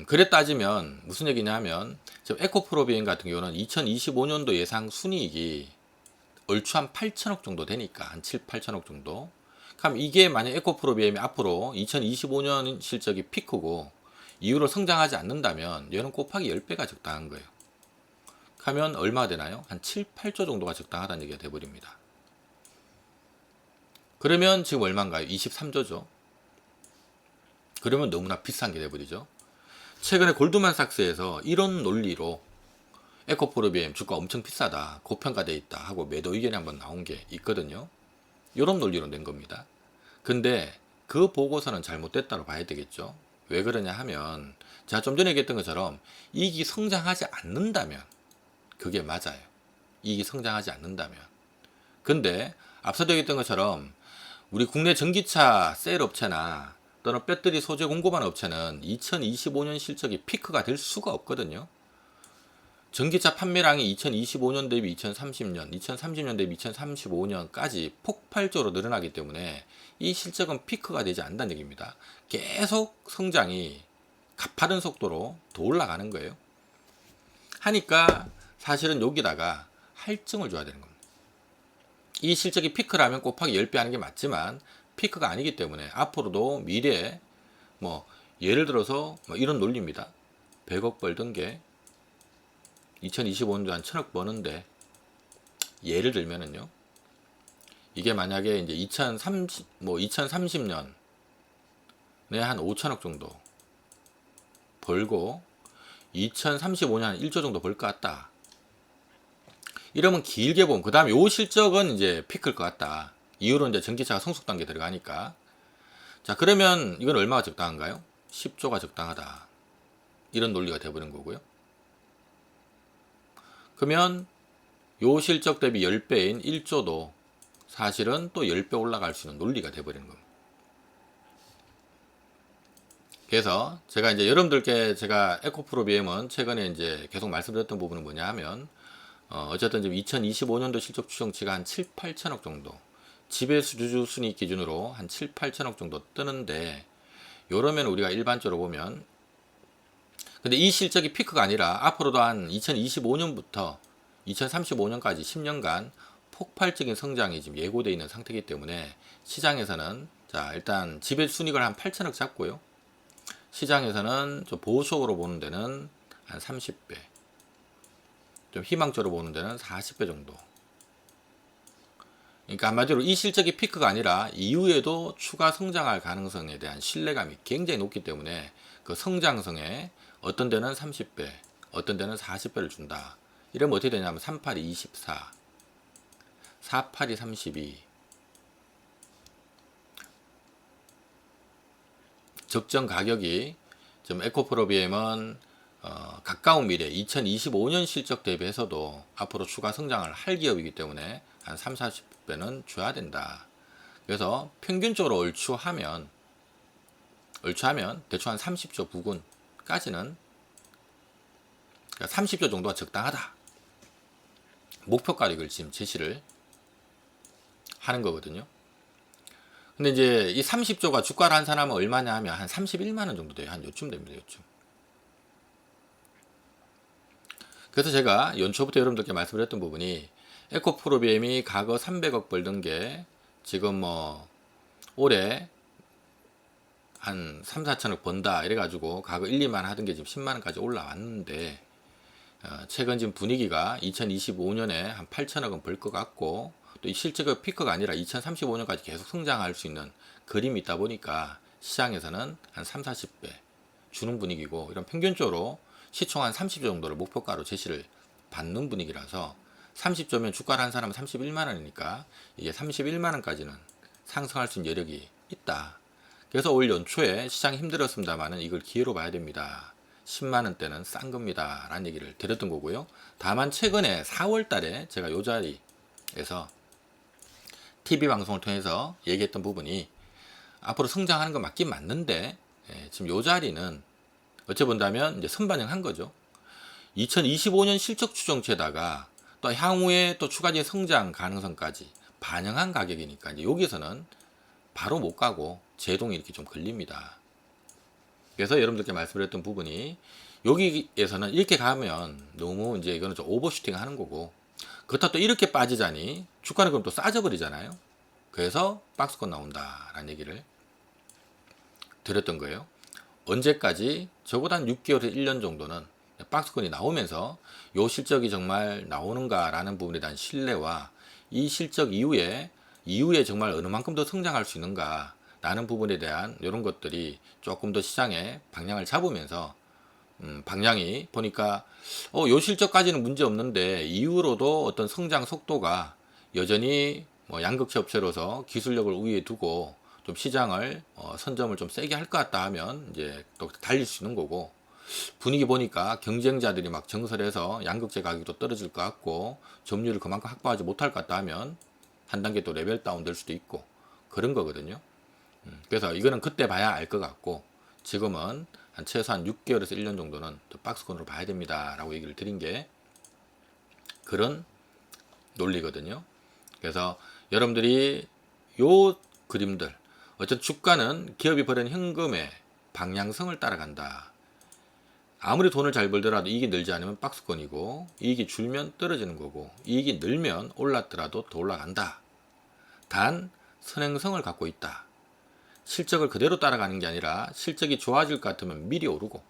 그래 따지면 무슨 얘기냐 하면 지금 에코프로비엠 같은 경우는 2025년도 예상 순이익이 얼추 한 8천억 정도 되니까 한 7, 8천억 정도. 그럼 이게 만약 에코프로비엠이 앞으로 2025년 실적이 피크고 이후로 성장하지 않는다면 얘는 곱하기 10배가 적당한 거예요. 하면 얼마 되나요? 한 7, 8조 정도가 적당하다는 얘기가 돼버립니다. 그러면 지금 얼마인가요? 23조죠. 그러면 너무나 비싼 게 돼버리죠. 최근에 골드만삭스에서 이런 논리로 에코프로비엠 주가 엄청 비싸다, 고평가돼 있다 하고 매도 의견이 한번 나온 게 있거든요. 이런 논리로 낸 겁니다. 근데 그 보고서는 잘못됐다고 봐야 되겠죠. 왜 그러냐 하면 제가 좀 전에 얘기했던 것처럼 이익이 성장하지 않는다면 그게 맞아요. 이익이 성장하지 않는다면. 근데 앞서도 얘기했던 것처럼 우리 국내 전기차 셀 업체나 또는 배터리 소재 공급하는 업체는 2025년 실적이 피크가 될 수가 없거든요. 전기차 판매량이 2025년 대비 2030년, 2030년 대비 2035년까지 폭발적으로 늘어나기 때문에 이 실적은 피크가 되지 않는다는 얘기입니다. 계속 성장이 가파른 속도로 더 올라가는 거예요. 하니까 사실은 여기다가 할증을 줘야 되는 겁니다. 이 실적이 피크라면 곱하기 10배 하는 게 맞지만 피크가 아니기 때문에 앞으로도 미래에 뭐 예를 들어서 뭐 이런 논리입니다. 100억 벌던 게 2025년도 한 1000억 버는데 예를 들면은요. 이게 만약에 이제 2030년에 한 5천억 정도 벌고 2035년 한 1조 정도 벌 것 같다. 이러면 길게 보면 그 다음에 요 실적은 이제 피크일 것 같다. 이후로 이제 전기차가 성숙 단계 들어가니까. 자, 그러면 이건 얼마가 적당한가요? 10조가 적당하다. 이런 논리가 되어버린 거고요. 그러면 요 실적 대비 10배인 1조도 사실은 또 10배 올라갈 수 있는 논리가 되어버리는 겁니다. 그래서 제가 이제 여러분들께 제가 에코프로비엠은 최근에 이제 계속 말씀드렸던 부분은 뭐냐 하면 어쨌든 지금 2025년도 실적 추정치가 한 7, 8천억 정도. 지배수 주주 순이익 기준으로 한 7, 8천억 정도 뜨는데, 요러면 우리가 일반적으로 보면, 근데 이 실적이 피크가 아니라 앞으로도 한 2025년부터 2035년까지 10년간 폭발적인 성장이 지금 예고되어 있는 상태이기 때문에 시장에서는, 자, 일단 지배 순이익을 한 8천억 잡고요. 시장에서는 좀 보수적으로 보는 데는 한 30배, 좀 희망적으로 보는 데는 40배 정도. 그러니까 한마디로 이 실적이 피크가 아니라 이후에도 추가 성장할 가능성에 대한 신뢰감이 굉장히 높기 때문에 그 성장성에 어떤 데는 30배, 어떤 데는 40배를 준다. 이러면 어떻게 되냐면 38이 24, 48이 32. 적정 가격이 좀 에코프로비엠은 가까운 미래 2025년 실적 대비해서도 앞으로 추가 성장을 할 기업이기 때문에 한 3, 40배는 줘야 된다. 그래서 평균적으로 얼추하면 대충 한 30조 부근까지는, 그러니까 30조 정도가 적당하다. 목표가를 지금 제시를 하는 거거든요. 근데 이제 이 30조가 주가를 한 사람은 얼마냐 하면 한 31만 원 정도 돼요. 한 요쯤 됩니다. 요쯤. 그래서 제가 연초부터 여러분들께 말씀드렸던 부분이 에코프로비엠이 과거 300억 벌던 게 지금 뭐 올해 한 3, 4천억 번다 이래가지고 과거 1, 2만 하던 게 지금 10만 원까지 올라왔는데, 최근 지금 분위기가 2025년에 한 8천억은 벌 것 같고, 또 이 실적의 피크가 아니라 2035년까지 계속 성장할 수 있는 그림이 있다 보니까 시장에서는 한 3, 40배 주는 분위기고, 이런 평균적으로 시총 한 30조 정도를 목표가로 제시를 받는 분위기라서 30조면 주가를 한 사람은 31만 원이니까 이게 31만 원까지는 상승할 수 있는 여력이 있다. 그래서 올 연초에 시장이 힘들었습니다만은 이걸 기회로 봐야 됩니다. 10만 원대는 싼 겁니다. 라는 얘기를 드렸던 거고요. 다만 최근에 4월 달에 제가 요 자리에서 TV 방송을 통해서 얘기했던 부분이 앞으로 성장하는 건 맞긴 맞는데, 지금 요 자리는 어찌 본다면 이제 선반영한 거죠. 2025년 실적 추정치에다가 또 향후에 또 추가적인 성장 가능성까지 반영한 가격이니까 이제 여기서는 바로 못 가고 제동이 이렇게 좀 걸립니다. 그래서 여러분들께 말씀드렸던 부분이 여기에서는 이렇게 가면 너무 이제 이거는 좀 오버슈팅 하는 거고, 그렇다 또 이렇게 빠지자니 주가는 그럼 또 싸져버리잖아요. 그래서 박스권 나온다라는 얘기를 드렸던 거예요. 언제까지? 적어도 한 6개월에서 1년 정도는 박스권이 나오면서 요 실적이 정말 나오는가라는 부분에 대한 신뢰와 이 실적 이후에 정말 어느 만큼 더 성장할 수 있는가 라는 부분에 대한 이런 것들이 조금 더 시장의 방향을 잡으면서, 방향이 보니까 요 실적까지는 문제 없는데 이후로도 어떤 성장 속도가 여전히 뭐 양극재 업체로서 기술력을 우위에 두고 좀 시장을 선점을 좀 세게 할 것 같다 하면 이제 또 달릴 수 있는 거고, 분위기 보니까 경쟁자들이 막 정설해서 양극재 가격도 떨어질 것 같고 점유율을 그만큼 확보하지 못할 것 같다 하면 한 단계 또 레벨 다운 될 수도 있고 그런 거거든요. 그래서 이거는 그때 봐야 알 것 같고, 지금은 한 최소한 6개월에서 1년 정도는 또 박스권으로 봐야 됩니다 라고 얘기를 드린 게 그런 논리거든요. 그래서 여러분들이 요 그림들, 어쨌든 주가는 기업이 벌인 현금의 방향성을 따라간다. 아무리 돈을 잘 벌더라도 이익이 늘지 않으면 박스권이고, 이익이 줄면 떨어지는 거고, 이익이 늘면 올랐더라도 더 올라간다. 단 선행성을 갖고 있다. 실적을 그대로 따라가는 게 아니라 실적이 좋아질 것 같으면 미리 오르고,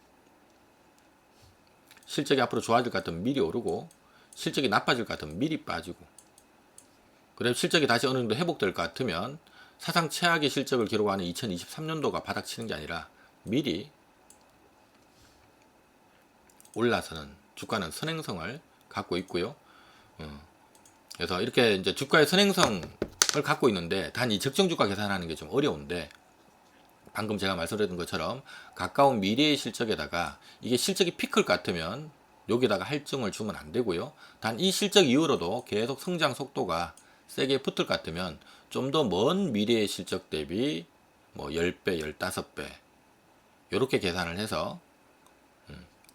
실적이 앞으로 좋아질 것 같으면 미리 오르고, 실적이 나빠질 것 같으면 미리 빠지고, 그다음에 실적이 다시 어느 정도 회복될 것 같으면 사상 최악의 실적을 기록하는 2023년도가 바닥치는 게 아니라 미리 올라서는 주가는 선행성을 갖고 있고요. 그래서 이렇게 이제 주가의 선행성을 갖고 있는데 단 이 적정 주가 계산하는 게 좀 어려운데, 방금 제가 말씀드렸던 것처럼 가까운 미래의 실적에다가 이게 실적이 피크일 것 같으면 여기다가 할증을 주면 안 되고요. 단 이 실적 이후로도 계속 성장 속도가 세게 붙을 것 같으면 좀 더 먼 미래의 실적 대비 뭐 10배, 15배 이렇게 계산을 해서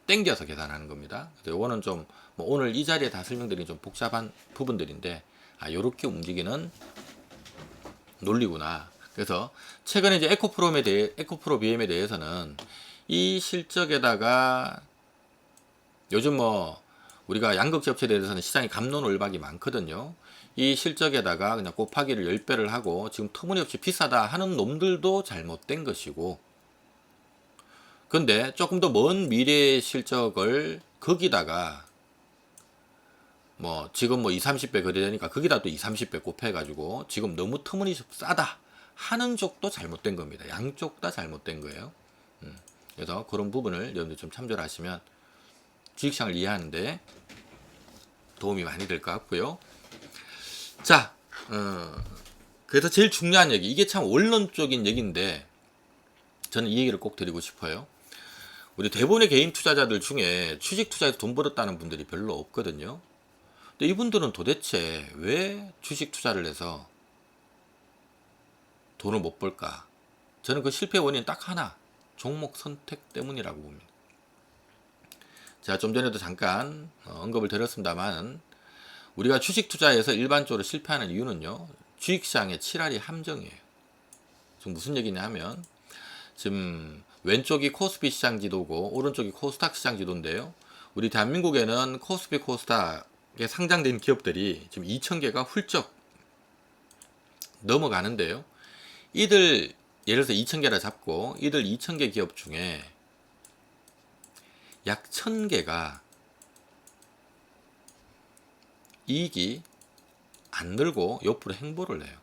땡겨서 계산하는 겁니다. 그래서 이거는 좀 뭐 오늘 이 자리에 다 설명드린 좀 복잡한 부분들인데, 이렇게 움직이는 논리구나. 그래서 최근에 이제 에코프로 BM에 대해서는 이 실적에다가 요즘 뭐 우리가 양극재 업체에 대해서는 시장이 갑론을박이 많거든요. 이 실적에다가 그냥 곱하기를 10배를 하고 지금 터무니없이 비싸다 하는 놈들도 잘못된 것이고, 근데 조금 더 먼 미래의 실적을 거기다가 뭐 지금 뭐 2, 30배 거래되니까 거기다 또 2, 30배 곱해가지고 지금 너무 터무니없이 싸다 하는 쪽도 잘못된 겁니다. 양쪽 다 잘못된 거예요. 그래서 그런 부분을 여러분들 좀 참조를 하시면 주식시장을 이해하는데 도움이 많이 될 것 같고요. 자, 그래서 제일 중요한 얘기, 이게 참 원론적인 얘기인데 저는 이 얘기를 꼭 드리고 싶어요. 우리 대부분의 개인 투자자들 중에 주식 투자에서 돈 벌었다는 분들이 별로 없거든요. 근데 이분들은 도대체 왜 주식 투자를 해서 돈을 못 벌까? 저는 그 실패 원인 딱 하나, 종목 선택 때문이라고 봅니다. 제가 좀 전에도 잠깐 언급을 드렸습니다만, 우리가 주식 투자에서 일반적으로 실패하는 이유는요, 주식시장의 칠할이 함정이에요. 지금 무슨 얘기냐 하면, 지금 왼쪽이 코스피 시장 지도고 오른쪽이 코스닥 시장 지도인데요. 우리 대한민국에는 코스피 코스닥에 상장된 기업들이 지금 2,000개가 훌쩍 넘어가는데요. 이들 예를 들어서 2,000개라 잡고 이들 2,000개 기업 중에 약 1,000개가 이익이 안 늘고 옆으로 행보를 해요.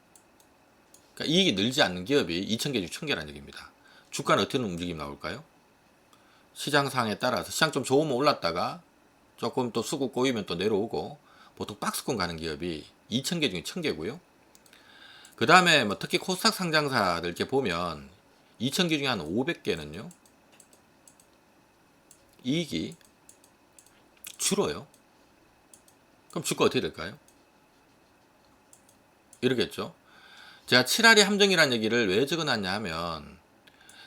그러니까 이익이 늘지 않는 기업이 2,000개 중 1,000개라는 얘기입니다. 주가는 어떤 움직임이 나올까요? 시장 상황에 따라서 시장 좀 좋으면 올랐다가 조금 또 수급 꼬이면 또 내려오고, 보통 박스권 가는 기업이 2,000개 중에 1,000개고요. 그 다음에 뭐 특히 코스닥 상장사들 이렇게 보면 2,000개 중에 한 500개는요 이익이 줄어요. 그럼 주가 어떻게 될까요? 이러겠죠. 제가 7할이 함정이라는 얘기를 왜 적어놨냐 하면,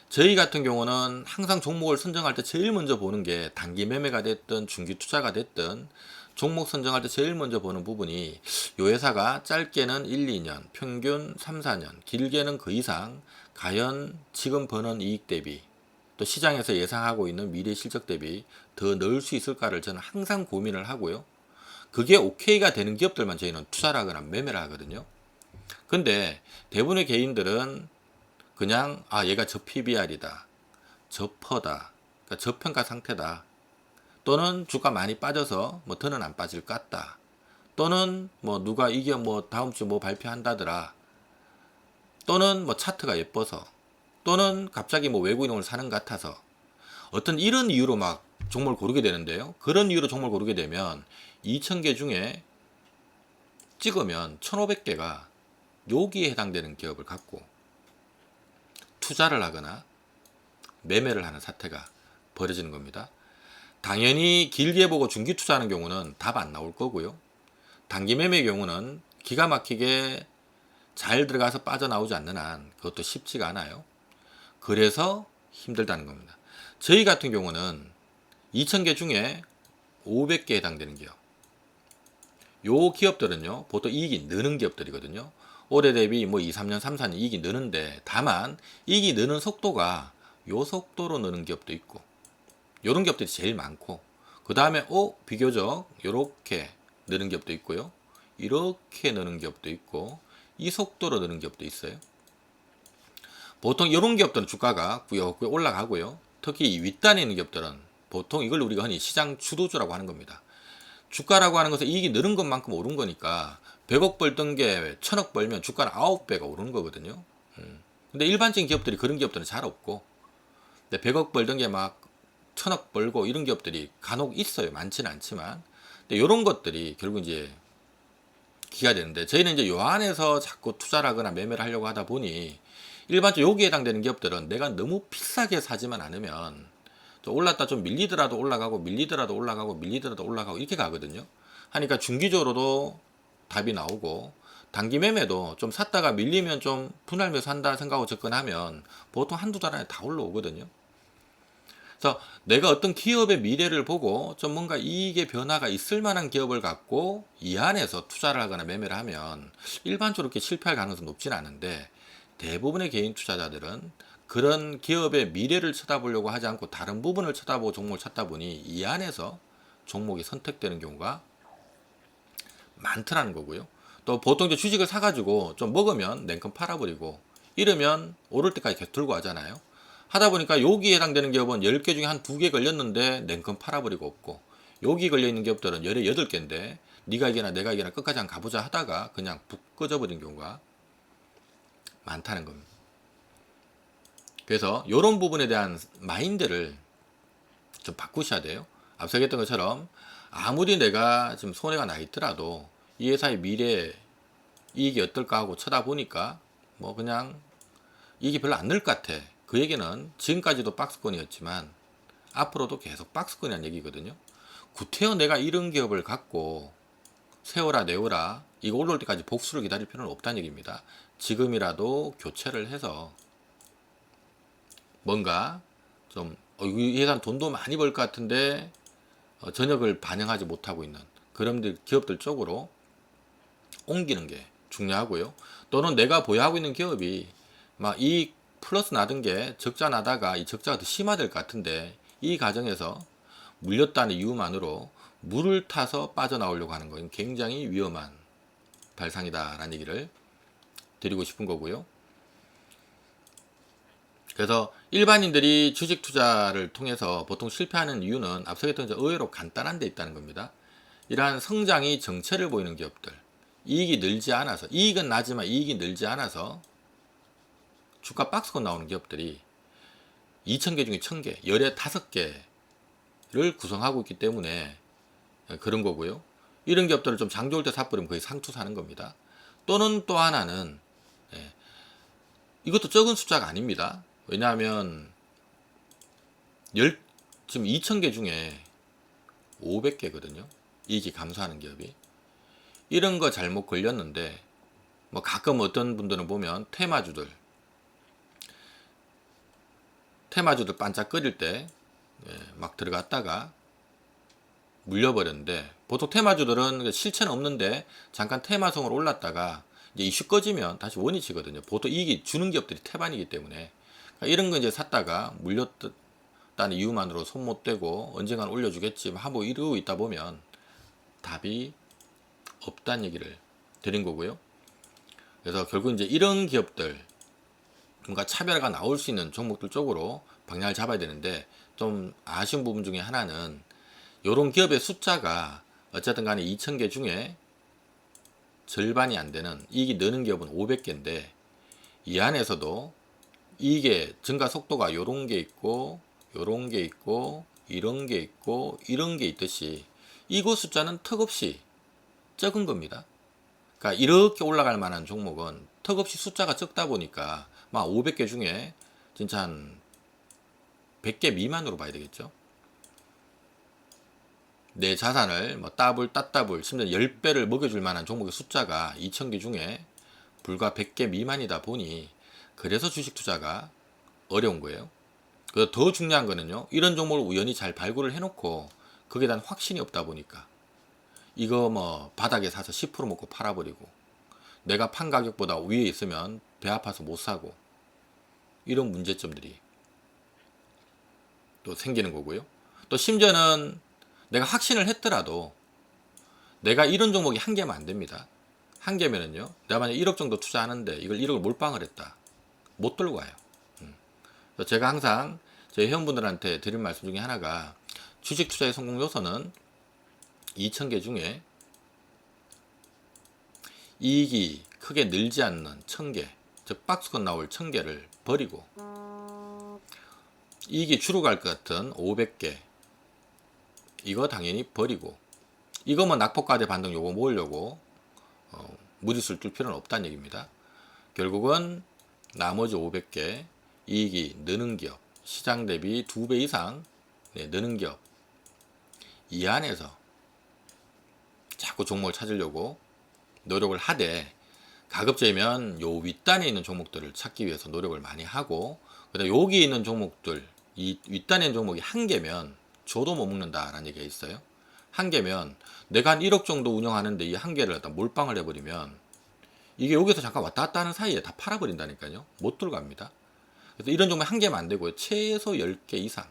저희 같은 경우는 항상 종목을 선정할 때 제일 먼저 보는 게, 단기 매매가 됐든 중기 투자가 됐든 종목 선정할 때 제일 먼저 보는 부분이, 이 회사가 짧게는 1, 2년, 평균 3, 4년, 길게는 그 이상 과연 지금 버는 이익 대비 또 시장에서 예상하고 있는 미래 실적 대비 더 넣을 수 있을까를 저는 항상 고민을 하고요. 그게 오케이가 되는 기업들만 저희는 투자를 하거나 매매를 하거든요. 근데 대부분의 개인들은 그냥 얘가 저PBR이다, 저퍼다, 그러니까 저평가 상태다, 또는 주가 많이 빠져서 뭐 더는 안 빠질 것 같다, 또는 뭐 누가 이게 뭐 다음 주 뭐 발표한다더라, 또는 뭐 차트가 예뻐서, 또는 갑자기 뭐 외국인을 사는 것 같아서, 어떤 이런 이유로 막 종목을 고르게 되는데요. 그런 이유로 종목을 고르게 되면 2,000개 중에 찍으면 1,500개가 여기에 해당되는 기업을 갖고 투자를 하거나 매매를 하는 사태가 벌어지는 겁니다. 당연히 길게 보고 중기 투자하는 경우는 답 안 나올 거고요. 단기 매매의 경우는 기가 막히게 잘 들어가서 빠져나오지 않는 한 그것도 쉽지가 않아요. 그래서 힘들다는 겁니다. 저희 같은 경우는 2,000개 중에 500개 해당되는 기업, 요 기업들은요 보통 이익이 느는 기업들이거든요. 올해 대비 뭐 2, 3년, 3, 4년 이익이 느는데, 다만 이익이 느는 속도가 요 속도로 느는 기업도 있고, 요런 기업들이 제일 많고, 그 다음에 비교적 요렇게 느는 기업도 있고요, 이렇게 느는 기업도 있고, 이 속도로 느는 기업도 있어요. 보통 이런 기업들은 주가가 꾸역꾸역 올라가고요. 특히 이 윗단에 있는 기업들은 보통 이걸 우리가 흔히 시장 주도주라고 하는 겁니다. 주가라고 하는 것은 이익이 늘은 것만큼 오른 거니까 100억 벌던 게 1,000억 벌면 주가는 9배가 오르는 거거든요. 근데 일반적인 기업들이, 그런 기업들은 잘 없고, 근데 100억 벌던 게 막 1,000억 벌고 이런 기업들이 간혹 있어요. 많지는 않지만. 근데 이런 것들이 결국 이제 기가 되는데, 저희는 이제 요 안에서 자꾸 투자를 하거나 매매를 하려고 하다 보니, 일반적으로 여기에 해당되는 기업들은 내가 너무 비싸게 사지만 않으면 올랐다 좀 밀리더라도 올라가고, 밀리더라도 올라가고, 밀리더라도 올라가고, 이렇게 가거든요. 하니까 중기적으로도 답이 나오고, 단기 매매도 좀 샀다가 밀리면 좀 분할 매수한다 생각하고 접근하면 보통 한두 달 안에 다 올라오거든요. 그래서 내가 어떤 기업의 미래를 보고 좀 뭔가 이익의 변화가 있을 만한 기업을 갖고 이 안에서 투자를 하거나 매매를 하면 일반적으로 이렇게 실패할 가능성이 높지는 않은데, 대부분의 개인 투자자들은 그런 기업의 미래를 쳐다보려고 하지 않고 다른 부분을 쳐다보고 종목을 찾다 보니 이 안에서 종목이 선택되는 경우가 많더라는 거고요. 또 보통 이제 주식을 사가지고 좀 먹으면 냉큼 팔아버리고 이러면 오를 때까지 계속 들고 하잖아요. 하다 보니까 여기에 해당되는 기업은 10개 중에 한 2개 걸렸는데 냉큼 팔아버리고 없고, 여기 걸려있는 기업들은 열에 8개인데 네가 이기나 내가 이기나 끝까지 한 가보자 하다가 그냥 북 꺼져버린 경우가 많다는 겁니다. 그래서 이런 부분에 대한 마인드를 좀 바꾸셔야 돼요. 앞서 얘기했던 것처럼 아무리 내가 지금 손해가 나 있더라도 이 회사의 미래 이익이 어떨까 하고 쳐다보니까 뭐 그냥 이익이 별로 안 늘 것 같아. 그 얘기는 지금까지도 박스권이었지만 앞으로도 계속 박스권이라는 얘기거든요. 구태여 내가 이런 기업을 갖고 세워라 내워라 이거 올라올 때까지 복수를 기다릴 필요는 없다는 얘기입니다. 지금이라도 교체를 해서 뭔가 좀 이 회사는 돈도 많이 벌 것 같은데 전역을 반영하지 못하고 있는 그런 기업들 쪽으로 옮기는 게 중요하고요. 또는 내가 보유하고 있는 기업이 막 이익 플러스 나던 게 적자 나다가 이 적자가 더 심화될 것 같은데 이 과정에서 물렸다는 이유만으로 물을 타서 빠져나오려고 하는 건 굉장히 위험한 발상이다라는 얘기를 드리고 싶은 거고요. 그래서 일반인들이 주식 투자를 통해서 보통 실패하는 이유는 앞서 했던 의외로 간단한 데 있다는 겁니다. 이러한 성장이 정체를 보이는 기업들, 이익이 늘지 않아서, 이익은 나지만 이익이 늘지 않아서 주가 박스권 나오는 기업들이 2,000개 중에 1,000개, 열에 5개를 구성하고 있기 때문에 그런 거고요. 이런 기업들을 좀 장 좋을 때 사버리면 거의 상투 사는 겁니다. 또는 또 하나는 이것도 적은 숫자가 아닙니다. 왜냐하면 지금 2,000개 중에 500개거든요. 이익이 감소하는 기업이. 이런 거 잘못 걸렸는데 뭐 가끔 어떤 분들은 보면 테마주들 반짝거릴 때 막 들어갔다가 물려버렸는데, 보통 테마주들은 실체는 없는데 잠깐 테마성으로 올랐다가 이제 이슈 꺼지면 다시 원이 치거든요. 보통 이익이 주는 기업들이 태반이기 때문에 이런 거 이제 샀다가 물렸다는 이유만으로 손 못 대고 언젠간 올려주겠지 하고 이러고 있다 보면 답이 없다는 얘기를 드린 거고요. 그래서 결국 이제 이런 기업들 뭔가 차별화가 나올 수 있는 종목들 쪽으로 방향을 잡아야 되는데, 좀 아쉬운 부분 중에 하나는 이런 기업의 숫자가 어쨌든 간에 2,000개 중에 절반이 안 되는 이익이 느는 기업은 500개인데 이 안에서도 이익의 증가 속도가 요런 게 있고 요런 게 있고 이런 게 있고 이런 게 있듯이 이곳 숫자는 턱없이 적은 겁니다. 그러니까 이렇게 올라갈 만한 종목은 턱없이 숫자가 적다 보니까 막 500개 중에 진짜 한 100개 미만으로 봐야 되겠죠. 내 자산을 뭐 따블 따따블 심지어 10배를 먹여줄 만한 종목의 숫자가 2,000개 중에 불과 100개 미만이다 보니 그래서 주식 투자가 어려운 거예요. 그래서 더 중요한 거는요, 이런 종목을 우연히 잘 발굴을 해놓고 거기에 대한 확신이 없다 보니까 이거 뭐 바닥에 사서 10% 먹고 팔아버리고 내가 판 가격보다 위에 있으면 배 아파서 못 사고 이런 문제점들이 또 생기는 거고요. 또 심지어는 내가 확신을 했더라도 내가 이런 종목이 한 개면 안 됩니다. 한 개면은요, 내가 만약 1억 정도 투자하는데 이걸 1억을 몰빵을 했다, 못 들고 와요. 그래서 제가 항상 제 회원분들한테 드린 말씀 중에 하나가, 주식 투자의 성공 요소는 2,000개 중에 이익이 크게 늘지 않는 1,000개, 즉 박스권 나올 1,000개를 버리고 이익이 주로 갈 것 같은 500개 이거 당연히 버리고, 이거만 낙폭과대 반등 요거 모으려고 무리수를 뚫 필요는 없다는 얘기입니다. 결국은 나머지 500개 이익이 느는 기업, 시장 대비 2배 이상 느는 기업, 이 안에서 자꾸 종목을 찾으려고 노력을 하되, 가급적이면 요 윗단에 있는 종목들을 찾기 위해서 노력을 많이 하고, 그다음 여기 있는 종목들 이 윗단에 있는 종목이 한 개면 줘도 못 먹는다라는 얘기가 있어요. 한 개면 내가 한 1억 정도 운영하는데 이 한 개를 갖다 몰빵을 해버리면 이게 여기서 잠깐 왔다 갔다 하는 사이에 다 팔아버린다니까요. 못 들어갑니다. 그래서 이런 종목 한 개면 안 되고요. 최소 10개 이상.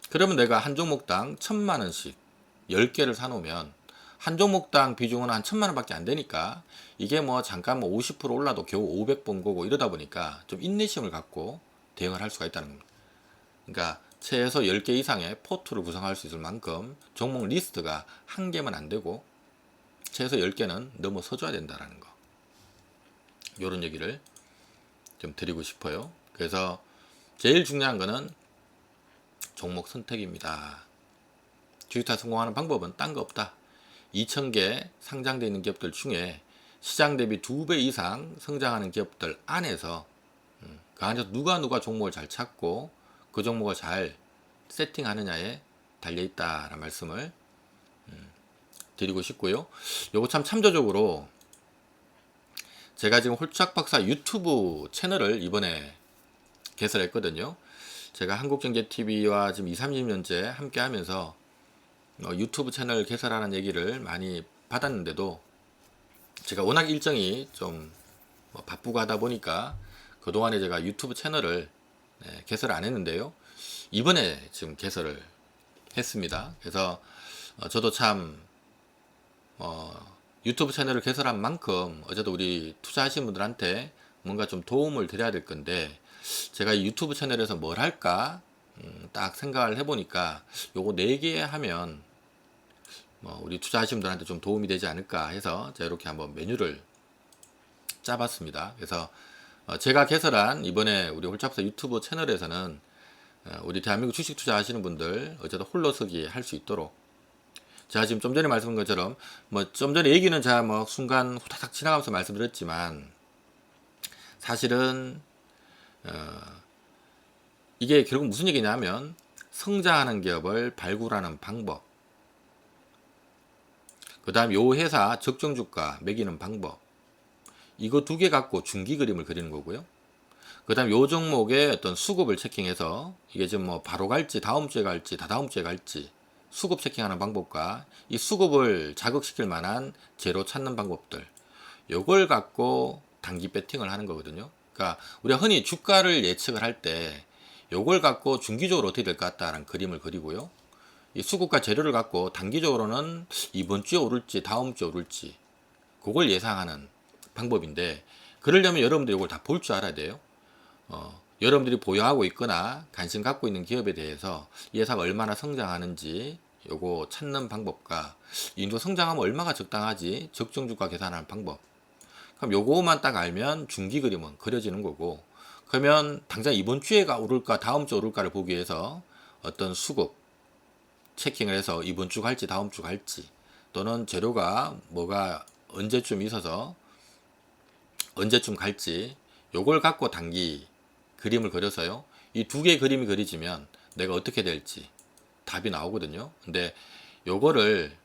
그러면 내가 한 종목당 1,000만 원씩 10개를 사놓으면 한 종목당 비중은 한 1,000만 원밖에 안 되니까 이게 뭐 잠깐 뭐 50% 올라도 겨우 500번 거고 이러다 보니까 좀 인내심을 갖고 대응을 할 수가 있다는 겁니다. 그러니까 최소 10개 이상의 포트를 구성할 수 있을 만큼 종목 리스트가 한 개면 안 되고 최소 10개는 넘어서줘야 된다라는 거. 요런 얘기를 좀 드리고 싶어요. 그래서 제일 중요한 거는 종목 선택입니다. 주식투자 성공하는 방법은 딴 거 없다. 2,000개 상장되어 있는 기업들 중에 시장 대비 2배 이상 성장하는 기업들 안에서 그 안에서 누가 종목을 잘 찾고 그 종목을 잘 세팅하느냐에 달려있다라는 말씀을 드리고 싶고요. 요거 참 참조적으로 제가 지금 홀짝 박사 유튜브 채널을 이번에 개설했거든요. 제가 한국경제TV와 지금 30년째 함께 하면서 유튜브 채널 개설하는 얘기를 많이 받았는데도 제가 워낙 일정이 좀 바쁘고 하다 보니까 그동안에 제가 유튜브 채널을 개설을 안 했는데요. 이번에 지금 개설을 했습니다. 그래서 저도 참 유튜브 채널을 개설한 만큼 어제도 우리 투자하신 분들한테 뭔가 좀 도움을 드려야 될 건데 제가 이 유튜브 채널에서 뭘 할까 딱 생각을 해보니까 요거 4개 하면 우리 투자하신 분들한테 좀 도움이 되지 않을까 해서 제가 이렇게 한번 메뉴를 짜봤습니다. 그래서 제가 개설한 이번에 우리 홀짝박사 유튜브 채널에서는 우리 대한민국 주식 투자하시는 분들 어제도 홀로서기 할 수 있도록 제가 지금 좀 전에 말씀한 것처럼 좀 전에 얘기는 제가 순간 후다닥 지나가면서 말씀드렸지만 사실은 이게 결국 무슨 얘기냐면 성장하는 기업을 발굴하는 방법, 그 다음 요 회사 적정 주가 매기는 방법, 이거 2개 갖고 중기 그림을 그리는 거고요. 그 다음 요 종목의 어떤 수급을 체킹해서 이게 지금 바로 갈지 다음 주에 갈지 다다음 주에 갈지 수급 체킹하는 방법과 이 수급을 자극시킬 만한 재료 찾는 방법들, 요걸 갖고 단기 배팅을 하는 거거든요. 그러니까 우리가 흔히 주가를 예측을 할 때 요걸 갖고 중기적으로 어떻게 될 것 같다라는 그림을 그리고요. 이 수급과 재료를 갖고 단기적으로는 이번 주에 오를지 다음 주에 오를지 그걸 예상하는 방법인데, 그러려면 여러분들이 이걸 다 볼 줄 알아야 돼요. 여러분들이 보유하고 있거나 관심 갖고 있는 기업에 대해서 이 회사가 얼마나 성장하는지 요거 찾는 방법과 이 정도 성장하면 얼마가 적당하지 적정 주가 계산하는 방법, 그럼 요거만 딱 알면 중기 그림은 그려지는 거고, 그러면 당장 이번 주에가 오를까 다음 주 오를까를 보기 위해서 어떤 수급 체킹을 해서 이번 주 갈지 다음 주 갈지 또는 재료가 뭐가 언제쯤 있어서 언제쯤 갈지 요걸 갖고 단기 그림을 그려서요. 이 2개의 그림이 그려지면 내가 어떻게 될지 답이 나오거든요. 근데 요거를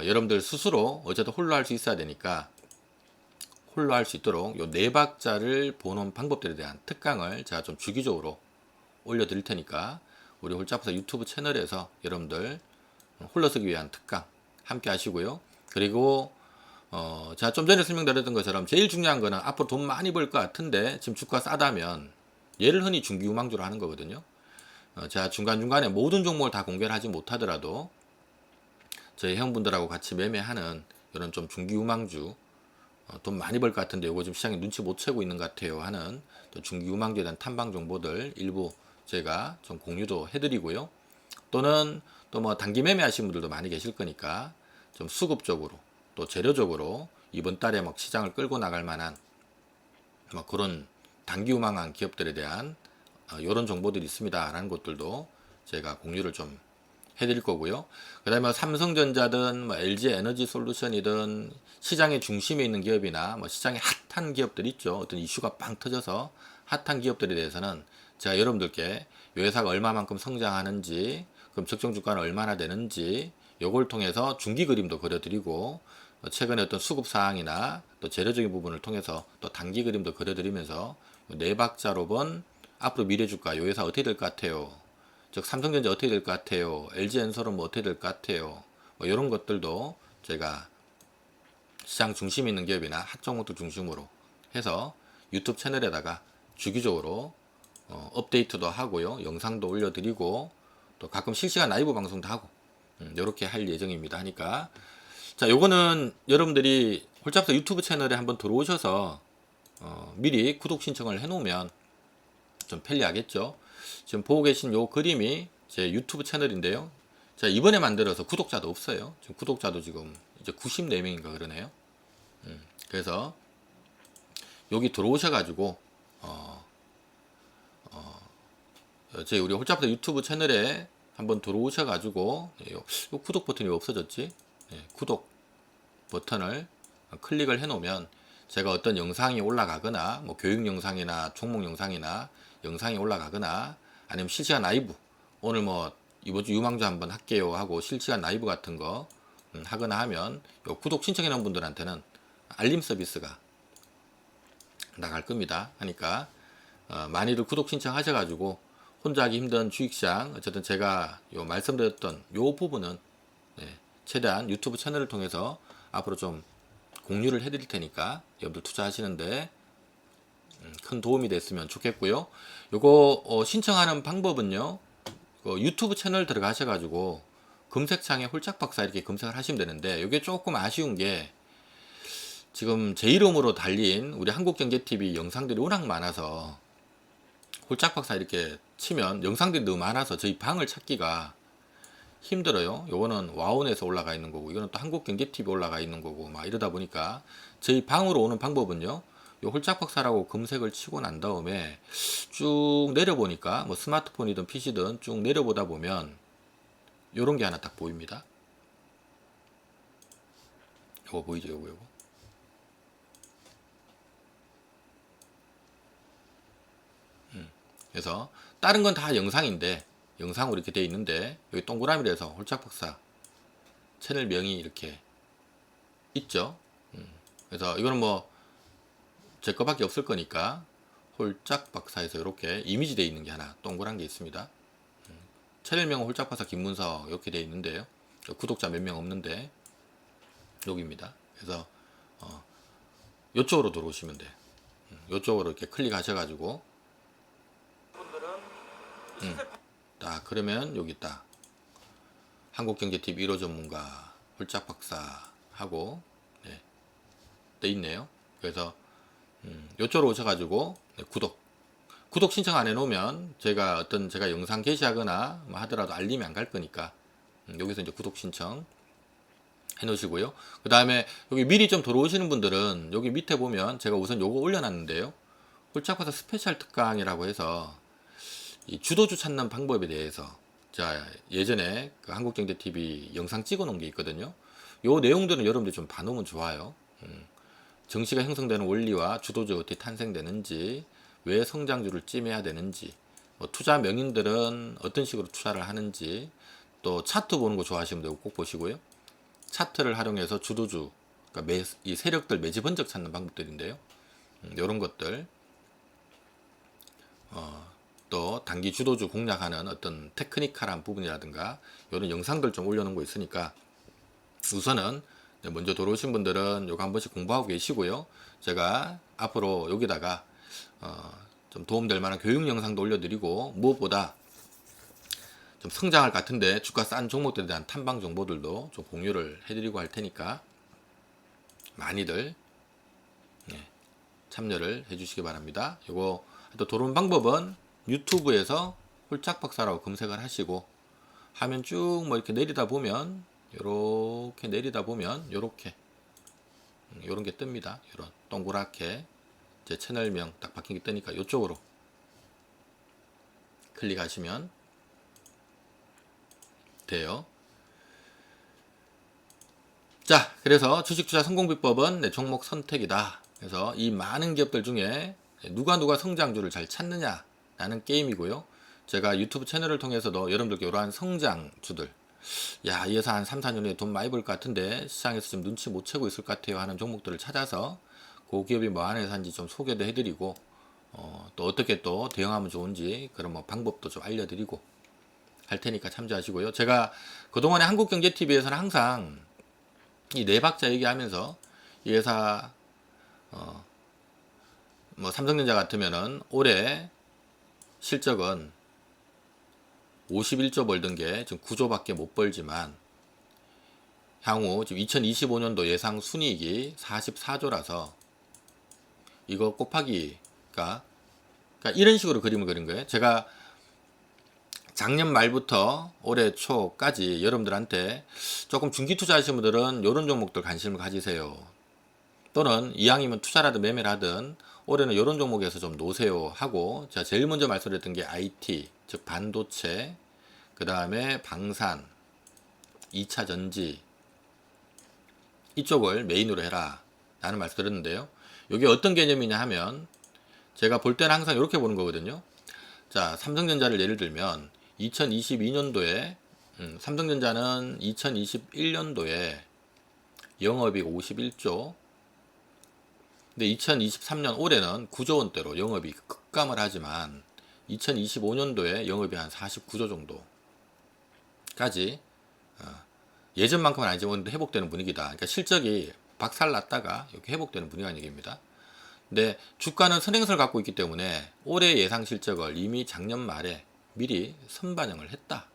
여러분들 스스로 어제도 홀로 할 수 있어야 되니까 홀로 할 수 있도록 요 4박자를 보는 방법들에 대한 특강을 제가 좀 주기적으로 올려드릴 테니까 우리 홀짝박사 유튜브 채널에서 여러분들 홀로 쓰기 위한 특강 함께 하시고요. 그리고 제가 좀 전에 설명드렸던 것처럼 제일 중요한 거는 앞으로 돈 많이 벌 것 같은데 지금 주가 싸다면 얘를 흔히 중기우망주로 하는 거거든요. 제가 중간중간에 모든 종목을 다 공개를 하지 못하더라도 저희 회원분들하고 같이 매매하는 이런 좀 중기우망주, 돈 많이 벌 것 같은데 이거 좀 시장에 눈치 못 채고 있는 것 같아요 하는 또 중기우망주에 대한 탐방 정보들 일부 제가 좀 공유도 해드리고요. 또는 또 단기 매매하시는 분들도 많이 계실 거니까 좀 수급적으로 또 재료적으로 이번 달에 시장을 끌고 나갈 만한 그런 단기 우망한 기업들에 대한 이런 정보들이 있습니다 라는 것들도 제가 공유를 좀 해드릴 거고요. 그 다음에 삼성전자든 LG에너지솔루션이든 시장의 중심에 있는 기업이나 시장에 핫한 기업들 있죠. 어떤 이슈가 빵 터져서 핫한 기업들에 대해서는 제가 여러분들께 이 회사가 얼마만큼 성장하는지, 그럼 적정 주가는 얼마나 되는지 요걸 통해서 중기 그림도 그려드리고 최근에 어떤 수급 사항이나 또 재료적인 부분을 통해서 또 단기 그림도 그려드리면서 4박자로 본 앞으로 미래 주가 요 회사 어떻게 될 것 같아요. 즉 삼성전자 어떻게 될 것 같아요. LG엔솔은 뭐 어떻게 될 것 같아요. 뭐 이런 것들도 제가 시장 중심에 있는 기업이나 핫종목들 중심으로 해서 유튜브 채널에다가 주기적으로 업데이트도 하고요. 영상도 올려드리고 또 가끔 실시간 라이브 방송도 하고 이렇게 할 예정입니다. 하니까 자, 요거는 여러분들이 홀짝서 유튜브 채널에 한번 들어오셔서 미리 구독 신청을 해 놓으면 좀 편리하겠죠. 지금 보고 계신 요 그림이 제 유튜브 채널인데요. 제가 이번에 만들어서 구독자도 없어요. 지금 구독자도 지금 이제 94명인가 그러네요. 그래서 여기 들어오셔가지고 저희 우리 홀짝서 유튜브 채널에 한번 들어오셔가지고 요 구독 버튼이 왜 없어졌지? 구독 버튼을 클릭을 해 놓으면 제가 어떤 영상이 올라가거나 뭐 교육 영상이나 종목 영상이나 영상이 올라가거나 아니면 실시간 라이브 오늘 뭐 이번 주 유망주 한번 할게요 하고 실시간 라이브 같은 거 하거나 하면 요 구독 신청해 놓은 분들한테는 알림 서비스가 나갈 겁니다. 하니까 많이들 구독 신청하셔가지고 혼자 하기 힘든 주식시장 어쨌든 제가 요 말씀드렸던 요 부분은 최대한 유튜브 채널을 통해서 앞으로 좀 공유를 해드릴 테니까 여러분들 투자하시는데 큰 도움이 됐으면 좋겠고요. 요거 신청하는 방법은요. 유튜브 채널 들어가셔가지고 검색창에 홀짝박사 이렇게 검색을 하시면 되는데 이게 조금 아쉬운 게 지금 제 이름으로 달린 우리 한국경제TV 영상들이 워낙 많아서 홀짝박사 이렇게 치면 영상들이 너무 많아서 저희 방을 찾기가 힘들어요. 요거는 와운에서 올라가 있는 거고 이거는 또 한국경제TV 올라가 있는 거고 막 이러다 보니까 저희 방으로 오는 방법은요. 요 홀짝박사라고 검색을 치고 난 다음에 쭉 내려보니까 뭐 스마트폰이든 PC든 쭉 내려보다 보면 요런 게 하나 딱 보입니다. 요거 보이죠? 요거. 그래서 다른 건 다 영상인데 영상으로 이렇게 되어 있는데 여기 동그라미로 해서 홀짝박사 채널명이 이렇게 있죠. 그래서 이거는 뭐 제 거밖에 없을 거니까 홀짝박사에서 이렇게 이미지 되어 있는 게 하나 동그란 게 있습니다. 채널명은 홀짝박사 김문석 이렇게 되어 있는데요. 구독자 몇 명 없는데 여기입니다. 그래서 이쪽으로 들어오시면 돼. 이쪽으로 이렇게 클릭하셔가지고 딱 그러면 여기 딱 한국경제TV 1호 전문가 홀짝박사 하고 돼 있네요. 그래서 이쪽으로 오셔가지고 구독 신청 안 해놓으면 제가 영상 게시하거나 뭐 하더라도 알림이 안 갈 거니까 여기서 이제 구독 신청 해놓으시고요. 그 다음에 여기 미리 좀 들어오시는 분들은 여기 밑에 보면 제가 우선 요거 올려놨는데요. 홀짝박사 스페셜 특강이라고 해서 이 주도주 찾는 방법에 대해서 자 예전에 그 한국경제TV 영상 찍어 놓은 게 있거든요. 요 내용들은 여러분들 좀 봐놓으면 좋아요. 정시가 형성되는 원리와 주도주가 어떻게 탄생되는지, 왜 성장주를 찜해야 되는지, 뭐 투자 명인들은 어떤 식으로 투자를 하는지, 또 차트 보는 거 좋아하시면 되고 꼭 보시고요. 차트를 활용해서 주도주, 그러니까 이 세력들 매집 번쩍 찾는 방법들인데요. 이런 것들, 또 단기 주도주 공략하는 어떤 테크니컬한 부분이라든가 이런 영상들 좀 올려놓은 거 있으니까 우선은 먼저 들어오신 분들은 요거 한 번씩 공부하고 계시고요. 제가 앞으로 여기다가 좀 도움될 만한 교육 영상도 올려드리고 무엇보다 좀 성장할 것 같은데 주가 싼 종목들에 대한 탐방 정보들도 좀 공유를 해드리고 할 테니까 많이들 참여를 해주시기 바랍니다. 요거 또 들어오는 방법은 유튜브에서 홀짝박사라고 검색을 하시고 화면 쭉 뭐 이렇게 내리다 보면 요렇게 내리다 보면 요렇게 요런 게 뜹니다. 요런 동그랗게 제 채널명 딱 바뀐 게 뜨니까 요쪽으로 클릭하시면 돼요. 자, 그래서 주식 투자 성공 비법은 내 종목 선택이다. 그래서 이 많은 기업들 중에 누가 성장주를 잘 찾느냐 라는 게임이고요. 제가 유튜브 채널을 통해서도 여러분들께 이러한 성장주들 야, 이 회사 한 3, 4년 후에 돈 많이 벌 것 같은데 시장에서 지금 눈치 못 채고 있을 것 같아요 하는 종목들을 찾아서 그 기업이 뭐 하는 회사인지 좀 소개도 해드리고 또 어떻게 또 대응하면 좋은지 그런 뭐 방법도 좀 알려드리고 할 테니까 참조하시고요. 제가 그동안에 한국경제TV에서는 항상 이 네 박자 얘기하면서 이 회사 뭐 삼성전자 같으면은 올해 실적은 51조 벌던 게 지금 9조밖에 못 벌지만 향후 지금 2025년도 예상 순이익이 44조라서 이거 곱하기가 그러니까 이런 식으로 그림을 그린 거예요. 제가 작년 말부터 올해 초까지 여러분들한테 조금 중기 투자하시는 분들은 이런 종목들 관심을 가지세요. 또는 이왕이면 투자라든 매매를 하든 올해는 이런 종목에서 좀 놓으세요 하고 제가 제일 먼저 말씀드렸던 게 IT, 즉 반도체, 그 다음에 방산, 2차 전지 이쪽을 메인으로 해라 라는 말씀 드렸는데요. 이게 어떤 개념이냐 하면 제가 볼 때는 항상 이렇게 보는 거거든요. 자, 삼성전자를 예를 들면 2022년도에 삼성전자는 2021년도에 영업이익 51조 근데 2023년 올해는 9조 원대로 영업이익 급감을 하지만 2025년도에 영업이 한 49조 정도까지 예전만큼은 아니지만 회복되는 분위기다. 그러니까 실적이 박살났다가 이렇게 회복되는 분위기라는 얘기입니다. 근데 주가는 선행설 갖고 있기 때문에 올해 예상 실적을 이미 작년 말에 미리 선반영을 했다.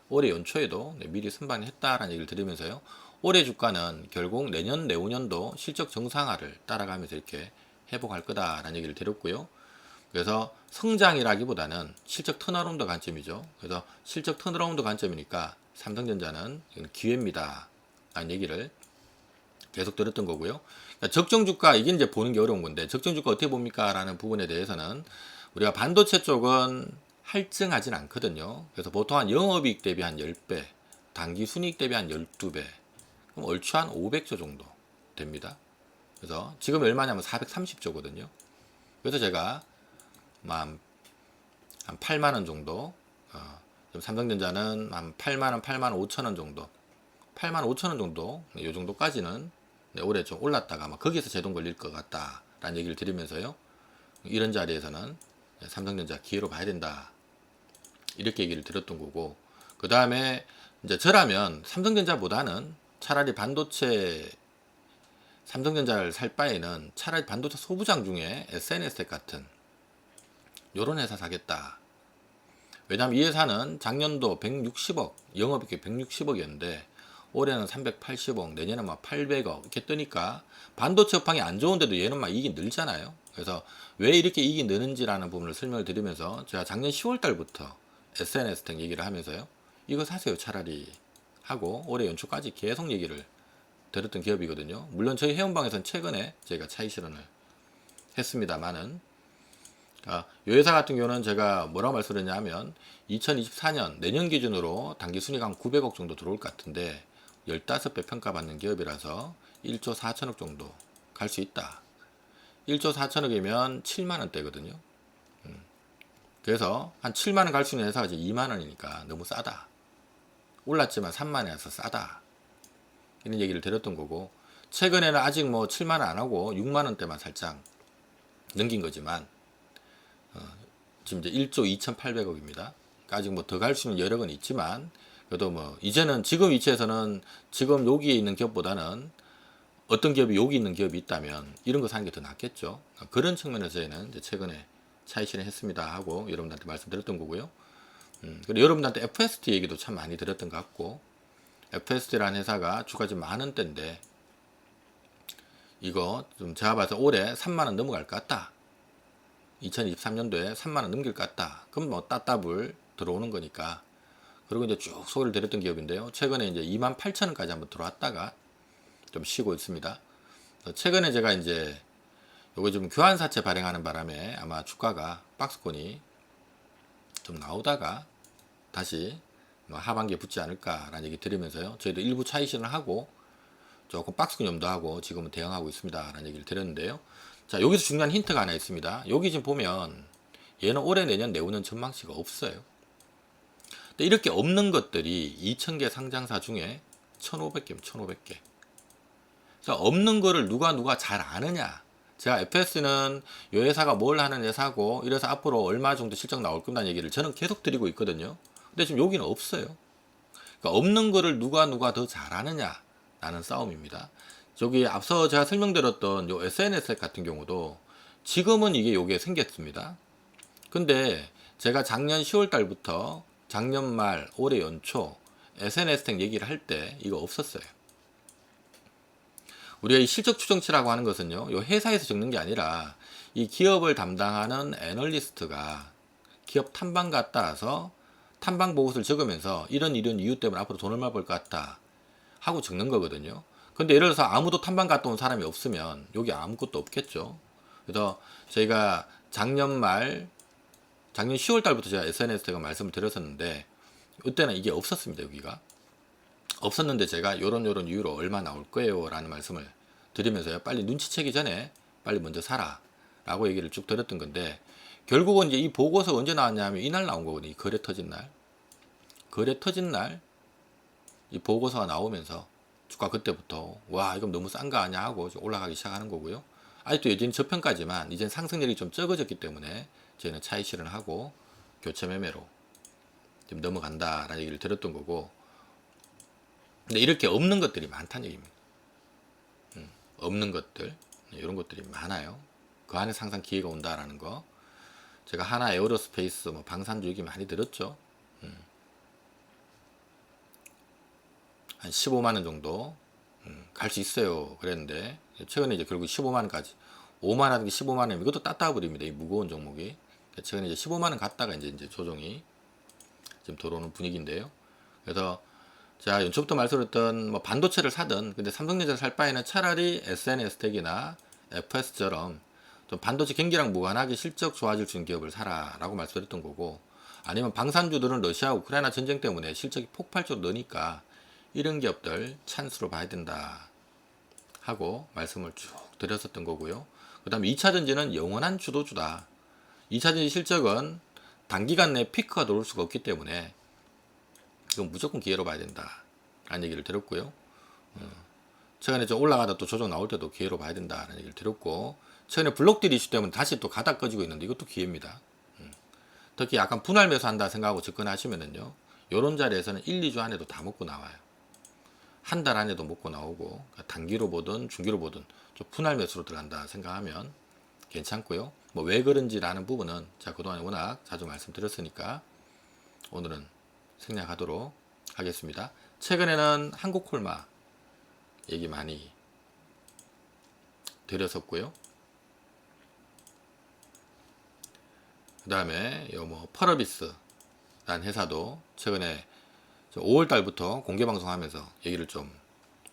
올해 연초에도 미리 선반영했다라는 얘기를 드리면서요. 올해 주가는 결국 내년 내후년도 실적 정상화를 따라가면서 이렇게 회복할 거다라는 얘기를 드렸고요. 그래서 성장이라기보다는 실적 턴어라운드 관점이죠. 그래서 실적 턴어라운드 관점이니까 삼성전자는 기회입니다. 라는 얘기를 계속 들었던 거고요. 그러니까 적정 주가 이게 이제 보는 게 어려운 건데 적정 주가 어떻게 봅니까? 라는 부분에 대해서는 우리가 반도체 쪽은 할증하진 않거든요. 그래서 보통 한 영업이익 대비 한 10배, 단기 순이익 대비 한 12배, 그럼 얼추 한 500조 정도 됩니다. 그래서 지금 얼마냐면 430조거든요. 그래서 제가 한 8만 원 정도, 삼성전자는 한 8만 원, 8만 5천 원 정도, 8만 5천 원 정도, 이 정도까지는 올해 좀 올랐다가 아마 거기서 제동 걸릴 것 같다라는 얘기를 드리면서요. 이런 자리에서는 삼성전자 기회로 봐야 된다. 이렇게 얘기를 드렸던 거고, 그 다음에 이제 저라면 삼성전자보다는 차라리 반도체 삼성전자를 살 바에는 차라리 반도체 소부장 중에 SNS텍 같은 요런 회사 사겠다. 왜냐하면 이 회사는 작년도 160억, 영업이익 160억이었는데 올해는 380억, 내년에 막 800억 이렇게 뜨니까 반도체 업황이 안 좋은데도 얘는 막 이익이 늘잖아요. 그래서 왜 이렇게 이익이 느는지라는 부분을 설명을 드리면서 제가 작년 10월 달부터 SNS텍 얘기를 하면서요. 이거 사세요 차라리 하고 올해 연초까지 계속 얘기를 들었던 기업이거든요. 물론 저희 회원방에서는 최근에 저희가 차익 실현을 했습니다만은 이 회사 같은 경우는 제가 뭐라고 말씀드렸냐 하면 2024년 내년 기준으로 단기 순이익 한 900억 정도 들어올 것 같은데 15배 평가받는 기업이라서 1조 4천억 정도 갈 수 있다. 1조 4천억이면 7만원대거든요. 그래서 한 7만원 갈 수 있는 회사가 이제 2만원이니까 너무 싸다. 올랐지만 3만원에서 싸다. 이런 얘기를 드렸던 거고 최근에는 아직 뭐 7만원 안 하고 6만원대만 살짝 넘긴 거지만 지금 이제 1조 2,800억입니다. 아직 뭐 더 갈 수 있는 여력은 있지만 그래도 뭐 이제는 지금 위치에서는 지금 여기에 있는 기업보다는 어떤 기업이 여기 있는 기업이 있다면 이런 거 사는 게 더 낫겠죠. 그런 측면에서는 이제 최근에 차익 실현했습니다 하고 여러분들한테 말씀드렸던 거고요. 그리고 여러분들한테 FST 얘기도 참 많이 드렸던 것 같고 FST라는 회사가 주가 지금 만원대인데 이거 좀 제가 봐서 올해 3만원 넘어갈 것 같다. 2023년도에 3만원 넘길 것 같다. 그럼 뭐 따따블 들어오는 거니까. 그리고 이제 쭉 소개를 드렸던 기업인데요. 최근에 이제 28,000원까지 한번 들어왔다가 좀 쉬고 있습니다. 최근에 제가 이제 요거 좀 교환사채 발행하는 바람에 아마 주가가 박스권이 좀 나오다가 다시 하반기에 붙지 않을까라는 얘기 드리면서요. 저희도 일부 차익 실현을 하고 조금 박스권 염두하고 지금은 대응하고 있습니다. 라는 얘기를 드렸는데요. 자, 여기서 중요한 힌트가 하나 있습니다. 여기 지금 보면 얘는 올해 내년 내후년 전망치가 없어요. 근데 이렇게 없는 것들이 2,000개 상장사 중에 1,500개면 1,500개. 자, 없는 거를 누가 잘 아느냐. 제가 FS는 요 회사가 뭘 하는 회사고 이래서 앞으로 얼마 정도 실적 나올 겁니다는 얘기를 저는 계속 드리고 있거든요. 근데 지금 여기는 없어요. 그러니까 없는 거를 누가 더 잘하느냐 라는 싸움입니다. 저기 앞서 제가 설명드렸던 요 SNS 같은 경우도 지금은 요게 생겼습니다. 근데 제가 작년 10월 달부터 작년 말 올해 연초 SNS 텍 얘기를 할 때 이거 없었어요. 우리가 이 실적 추정치라고 하는 것은요, 요 회사에서 적는 게 아니라 이 기업을 담당하는 애널리스트가 기업 탐방 갔다 와서 탐방 보고서를 적으면서 이런 이유 때문에 앞으로 돈 얼마 벌 것 같다 하고 적는 거거든요. 근데 예를 들어서 아무도 탐방 갔다 온 사람이 없으면 여기 아무것도 없겠죠. 그래서 저희가 작년 10월 달부터 제가 SNS 제가 말씀을 드렸었는데 이때는 이게 없었습니다. 여기가 없었는데 제가 요런 이유로 얼마 나올 거예요 라는 말씀을 드리면서요, 빨리 눈치채기 전에 빨리 먼저 사라 라고 얘기를 쭉 드렸던 건데, 결국은 이제 이 보고서 언제 나왔냐면 이날 나온 거거든요. 이 거래 터진 날 이 보고서가 나오면서 주가 그때부터 와 이건 너무 싼 거 아니야 하고 올라가기 시작하는 거고요. 아직도 여전히 저평가지만 이제 상승률이 좀 적어졌기 때문에 저희는 차익 실현하고 교체 매매로 지금 넘어간다라는 얘기를 드렸던 거고, 근데 이렇게 없는 것들이 많다는 얘기입니다. 없는 것들, 이런 것들이 많아요. 그 안에 항상 기회가 온다라는 거. 제가 하나 에어로스페이스, 뭐 방산주 얘기 많이 들었죠. 한 15만원 정도 갈 수 있어요 그랬는데 최근에 이제 결국 15만원까지 5만원, 15만원 이것도 따따 버립니다. 이 무거운 종목이. 최근에 이제 15만원 갔다가 이제 조정이 지금 들어오는 분위기인데요. 그래서 자, 연초부터 말씀드렸던 뭐 반도체를 사든, 근데 삼성전자를 살 바에는 차라리 SNS텍이나 FS처럼 좀 반도체 경기랑 무관하게 실적 좋아질 수 있는 기업을 사라라고 말씀드렸던 거고, 아니면 방산주들은 러시아 우크라이나 전쟁 때문에 실적이 폭발적으로 느니까 이런 기업들 찬스로 봐야 된다 하고 말씀을 쭉 드렸었던 거고요. 그 다음에 2차전지는 영원한 주도주다. 2차전지 실적은 단기간 내에 피크가 들어올 수가 없기 때문에 이건 무조건 기회로 봐야 된다 라는 얘기를 드렸고요. 최근에 좀 올라가다 또 조정 나올 때도 기회로 봐야 된다라는 얘기를 드렸고, 최근에 블록딜 이슈 때문에 다시 또 가닥 꺼지고 있는데 이것도 기회입니다. 특히 약간 분할 매수한다 생각하고 접근하시면은요, 요런 자리에서는 1, 2주 안에도 다 먹고 나와요. 한 달 안에도 먹고 나오고, 그러니까 단기로 보든 중기로 보든 좀 분할 매수로 들어간다 생각하면 괜찮고요. 뭐 왜 그런지라는 부분은 제가 그동안에 워낙 자주 말씀드렸으니까 오늘은 생략하도록 하겠습니다. 최근에는 한국콜마 얘기 많이 드렸었고요. 그 다음에 뭐 펄어비스라는 회사도 최근에 5월 달부터 공개 방송하면서 얘기를 좀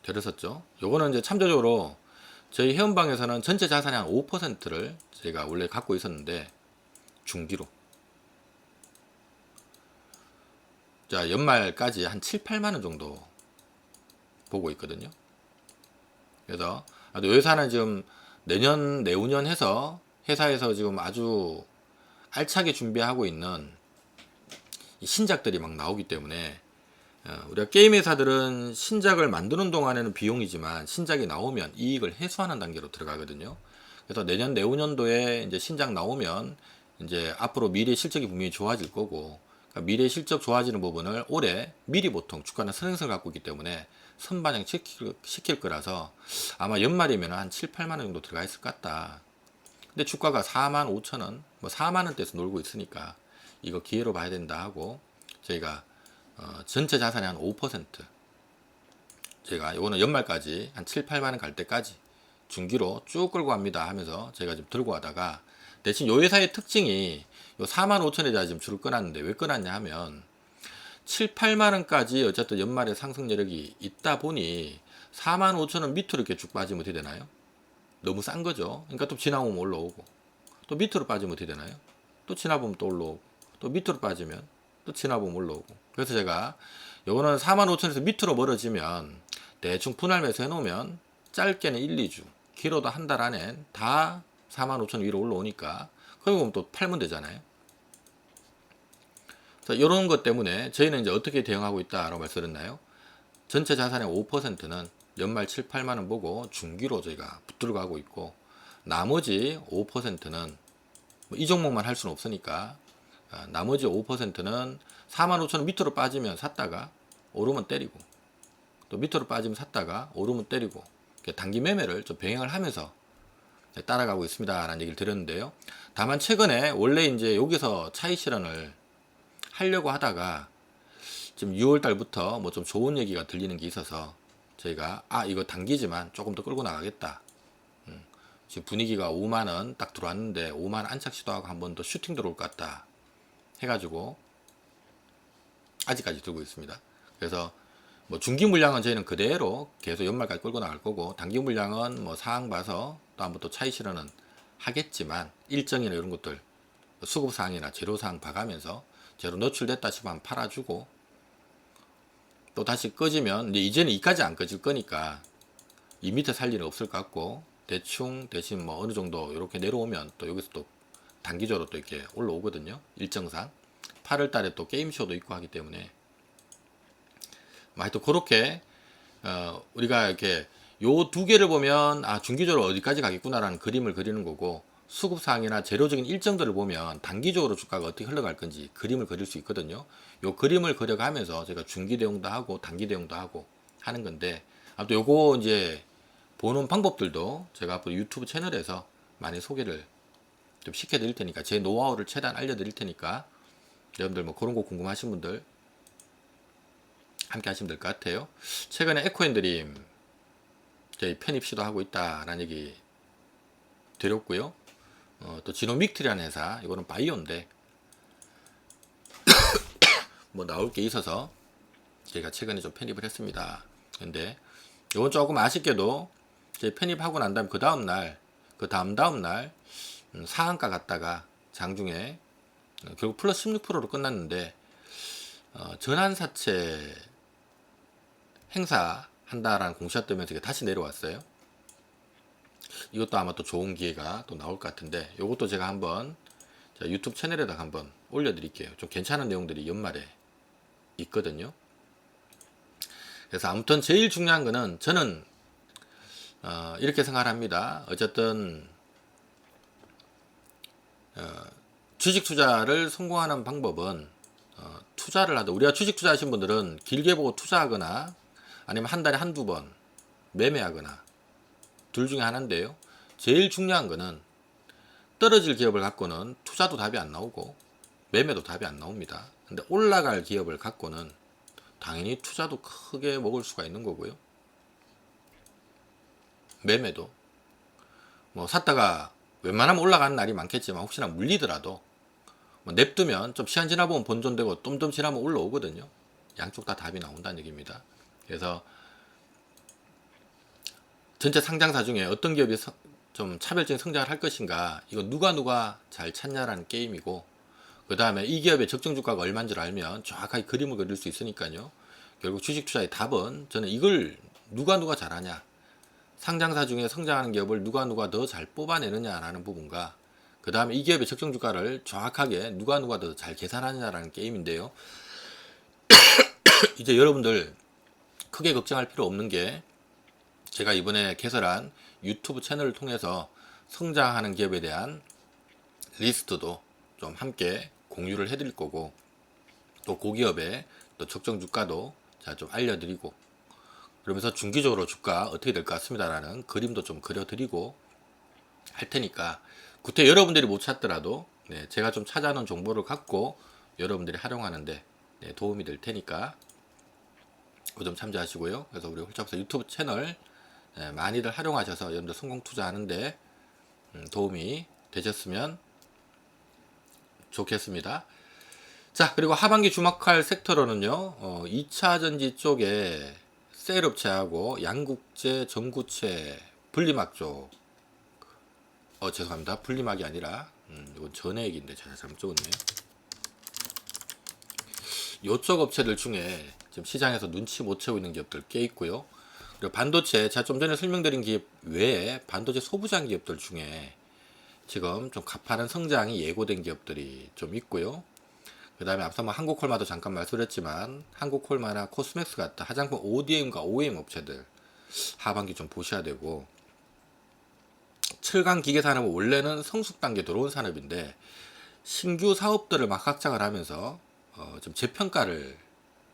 드렸었죠. 요거는 이제 참조적으로 저희 회원방에서는 전체 자산의 한 5%를 저희가 원래 갖고 있었는데 중기로 자 연말까지 한 7, 8만 원 정도 보고 있거든요. 그래서 이 회사는 지금 내년 내후년 해서 회사에서 지금 아주 알차게 준비하고 있는 신작들이 막 나오기 때문에, 우리가 게임 회사들은 신작을 만드는 동안에는 비용이지만 신작이 나오면 이익을 회수하는 단계로 들어가거든요. 그래서 내년 내후년도에 이제 신작 나오면 이제 앞으로 미래 실적이 분명히 좋아질 거고, 그러니까 미래 실적 좋아지는 부분을 올해 미리 보통 주가는 선행성을 갖고 있기 때문에 선반영 시킬 거라서 아마 연말이면 한 7, 8만 원 정도 들어가 있을 것 같다. 근데 주가가 4만 5천 원, 뭐 4만 원대에서 놀고 있으니까 이거 기회로 봐야 된다 하고, 저희가 전체 자산의 한 5% 제가 이거는 연말까지 한 7, 8만 원 갈 때까지 중기로 쭉 끌고 갑니다 하면서 제가 지금 들고 가다가, 대신 요 회사의 특징이 요 4만 5천에다 지금 줄을 끊었는데 왜 끊었냐 하면 7, 8만 원까지 어쨌든 연말에 상승 여력이 있다 보니 4만 5천 원 밑으로 이렇게 쭉 빠지면 어떻게 되나요? 너무 싼 거죠. 그러니까 또 지나보면 올라오고, 또 밑으로 빠지면 어떻게 되나요? 또 지나보면 또 올라오고, 또 밑으로 빠지면 또 지나보면 올라오고. 그래서 제가 요거는 4만 5천에서 밑으로 멀어지면 대충 분할 매수 해놓으면 짧게는 1, 2주, 길어도 한 달 안에 다 4만 5천 위로 올라오니까 그럼 또 팔면 되잖아요. 이런 것 때문에 저희는 이제 어떻게 대응하고 있다라고 말씀드렸나요? 전체 자산의 5%는 연말 7, 8만 원 보고 중기로 저희가 붙들고 가고 있고, 나머지 5%는 이 종목만 할 수는 없으니까 나머지 5%는 45,000원 밑으로 빠지면 샀다가 오르면 때리고 또 밑으로 빠지면 샀다가 오르면 때리고 단기 매매를 좀 병행을 하면서 따라가고 있습니다 라는 얘기를 드렸는데요. 다만 최근에 원래 이제 여기서 차익 실현을 하려고 하다가 지금 6월 달부터 뭐 좀 좋은 얘기가 들리는 게 있어서 저희가 이거 단기지만 조금 더 끌고 나가겠다. 지금 분위기가 5만원 딱 들어왔는데 5만원 안착 시도하고 한 번 더 슈팅 들어올 것 같다 해가지고 아직까지 들고 있습니다. 그래서 뭐 중기 물량은 저희는 그대로 계속 연말까지 끌고 나갈 거고, 단기 물량은 뭐 상황 봐서 또 한번 또 차익 실현은 하겠지만 일정이나 이런 것들 수급 사항이나 재료 사항 봐가면서 재료 노출됐다 싶으면 팔아주고, 또 다시 꺼지면 이제는 이까지 안 꺼질 거니까 이 밑에 살 일은 없을 것 같고, 대충 대신 뭐 어느 정도 이렇게 내려오면 또 여기서 또 단기적으로 또 이렇게 올라오거든요. 일정상 8월 달에 또 게임쇼도 있고 하기 때문에 하여튼 그렇게 우리가 이렇게 요 두 개를 보면 중기적으로 어디까지 가겠구나라는 그림을 그리는 거고, 수급사항이나 재료적인 일정들을 보면 단기적으로 주가가 어떻게 흘러갈 건지 그림을 그릴 수 있거든요. 요 그림을 그려가면서 제가 중기 대응도 하고 단기 대응도 하고 하는 건데, 또 요거 이제 보는 방법들도 제가 앞으로 유튜브 채널에서 많이 소개를 좀 시켜드릴 테니까, 제 노하우를 최대한 알려드릴 테니까 여러분들 뭐 그런 거 궁금하신 분들 함께 하시면 될 것 같아요. 최근에 에코앤드림 저희 편입 시도하고 있다라는 얘기 드렸고요. 또 지노믹트리라는 회사, 이거는 바이오인데 뭐 나올 게 있어서 제가 최근에 좀 편입을 했습니다. 근데 이건 조금 아쉽게도 제 편입하고 난 다음 그 다음날 그 다음날 상한가 갔다가 장중에 결국 플러스 16%로 끝났는데, 전환사채 행사 한다라는 공시가 뜨면서 이게 다시 내려왔어요. 이것도 아마 또 좋은 기회가 또 나올 것 같은데, 이것도 제가 한번 유튜브 채널에다가 한번 올려드릴게요. 좀 괜찮은 내용들이 연말에 있거든요. 그래서 아무튼 제일 중요한 거는 저는 이렇게 생각합니다. 어쨌든 주식 투자를 성공하는 방법은 투자를 하다, 우리가 주식 투자하신 분들은 길게 보고 투자하거나 아니면 한 달에 한두 번 매매하거나 둘 중에 하나인데요. 제일 중요한 거는 떨어질 기업을 갖고는 투자도 답이 안 나오고 매매도 답이 안 나옵니다. 근데 올라갈 기업을 갖고는 당연히 투자도 크게 먹을 수가 있는 거고요. 매매도 뭐 샀다가 웬만하면 올라가는 날이 많겠지만 혹시나 물리더라도 뭐 냅두면 좀 시간 지나보면 본전되고 좀 지나면 올라오거든요. 양쪽 다 답이 나온다는 얘기입니다. 그래서 전체 상장사 중에 어떤 기업이 좀 차별적인 성장을 할 것인가, 이거 누가 잘 찾냐라는 게임이고, 그 다음에 이 기업의 적정 주가가 얼마인 줄 알면 정확하게 그림을 그릴 수 있으니까요. 결국 주식 투자의 답은 저는 이걸 누가 잘하냐, 상장사 중에 성장하는 기업을 누가 더 잘 뽑아내느냐라는 부분과, 그 다음에 이 기업의 적정 주가를 정확하게 누가 더 잘 계산하느냐라는 게임인데요. 이제 여러분들 크게 걱정할 필요 없는 게, 제가 이번에 개설한 유튜브 채널을 통해서 성장하는 기업에 대한 리스트도 좀 함께 공유를 해드릴 거고, 또 고기업의 또 적정 주가도 제가 좀 알려드리고, 그러면서 중기적으로 주가 어떻게 될 것 같습니다라는 그림도 좀 그려드리고 할 테니까, 구태 여러분들이 못 찾더라도 제가 좀 찾아놓은 정보를 갖고 여러분들이 활용하는데 도움이 될 테니까 그 점 참조하시고요. 그래서 우리 홀짝사 유튜브 채널 많이들 활용하셔서 여러분들 성공 투자하는데 도움이 되셨으면 좋겠습니다. 자, 그리고 하반기 주목할 섹터로는요, 2차 전지 쪽에 셀업체하고 양국제, 전구체, 분리막 쪽, 죄송합니다. 분리막이 아니라 이건 전액인데 제가 잘못 적었네요. 요쪽 업체들 중에 지금 시장에서 눈치 못 채고 있는 기업들 꽤 있고요. 그리고 반도체, 제가 좀 전에 설명드린 기업 외에 반도체 소부장 기업들 중에 지금 좀 가파른 성장이 예고된 기업들이 좀 있고요. 그 다음에 앞서 뭐 한국콜마도 잠깐 말씀드렸지만, 한국콜마나 코스맥스 같은 화장품 ODM과 OEM 업체들 하반기 좀 보셔야 되고, 철강 기계 산업은 원래는 성숙 단계 들어온 산업인데 신규 사업들을 막 확장을 하면서 좀 재평가를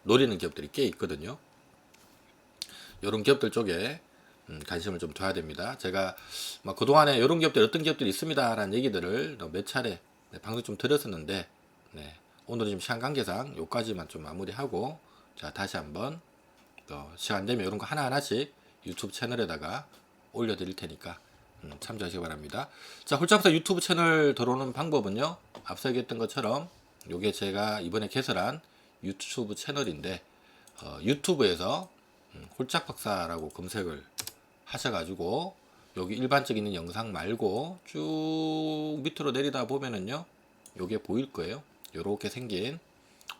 노리는 기업들이 꽤 있거든요. 이런 기업들 쪽에 관심을 좀 둬야 됩니다. 제가 그동안에 이런 기업들 어떤 기업들이 있습니다 라는 얘기들을 몇 차례 방송 좀 드렸었는데 네, 오늘은 좀 시간 관계상 요까지만 좀 마무리하고 자 다시 한번 시간 되면 이런 거 하나하나씩 유튜브 채널에다가 올려드릴 테니까 참조하시기 바랍니다. 자, 홀짝박사 유튜브 채널 들어오는 방법은요. 앞서 얘기했던 것처럼 요게 제가 이번에 개설한 유튜브 채널인데 유튜브에서 홀짝박사라고 검색을 하셔가지고 여기 일반적인 있는 영상 말고 쭉 밑으로 내리다 보면은요. 요게 보일 거예요. 요렇게 생긴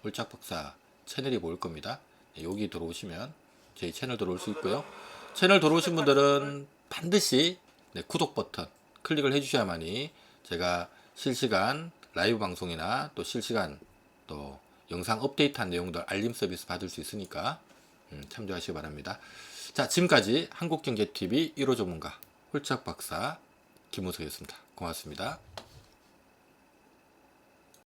홀짝박사 채널이 보일 겁니다. 여기 들어오시면 저희 채널 들어올 수 있고요. 채널 들어오신 분들은 반드시 구독 버튼 클릭을 해주셔야만이 제가 실시간 라이브 방송이나 또 실시간 또 영상 업데이트한 내용들 알림 서비스 받을 수 있으니까 참조하시기 바랍니다. 자, 지금까지 한국경제TV 1호 전문가 홀짝박사 김우석이었습니다. 고맙습니다.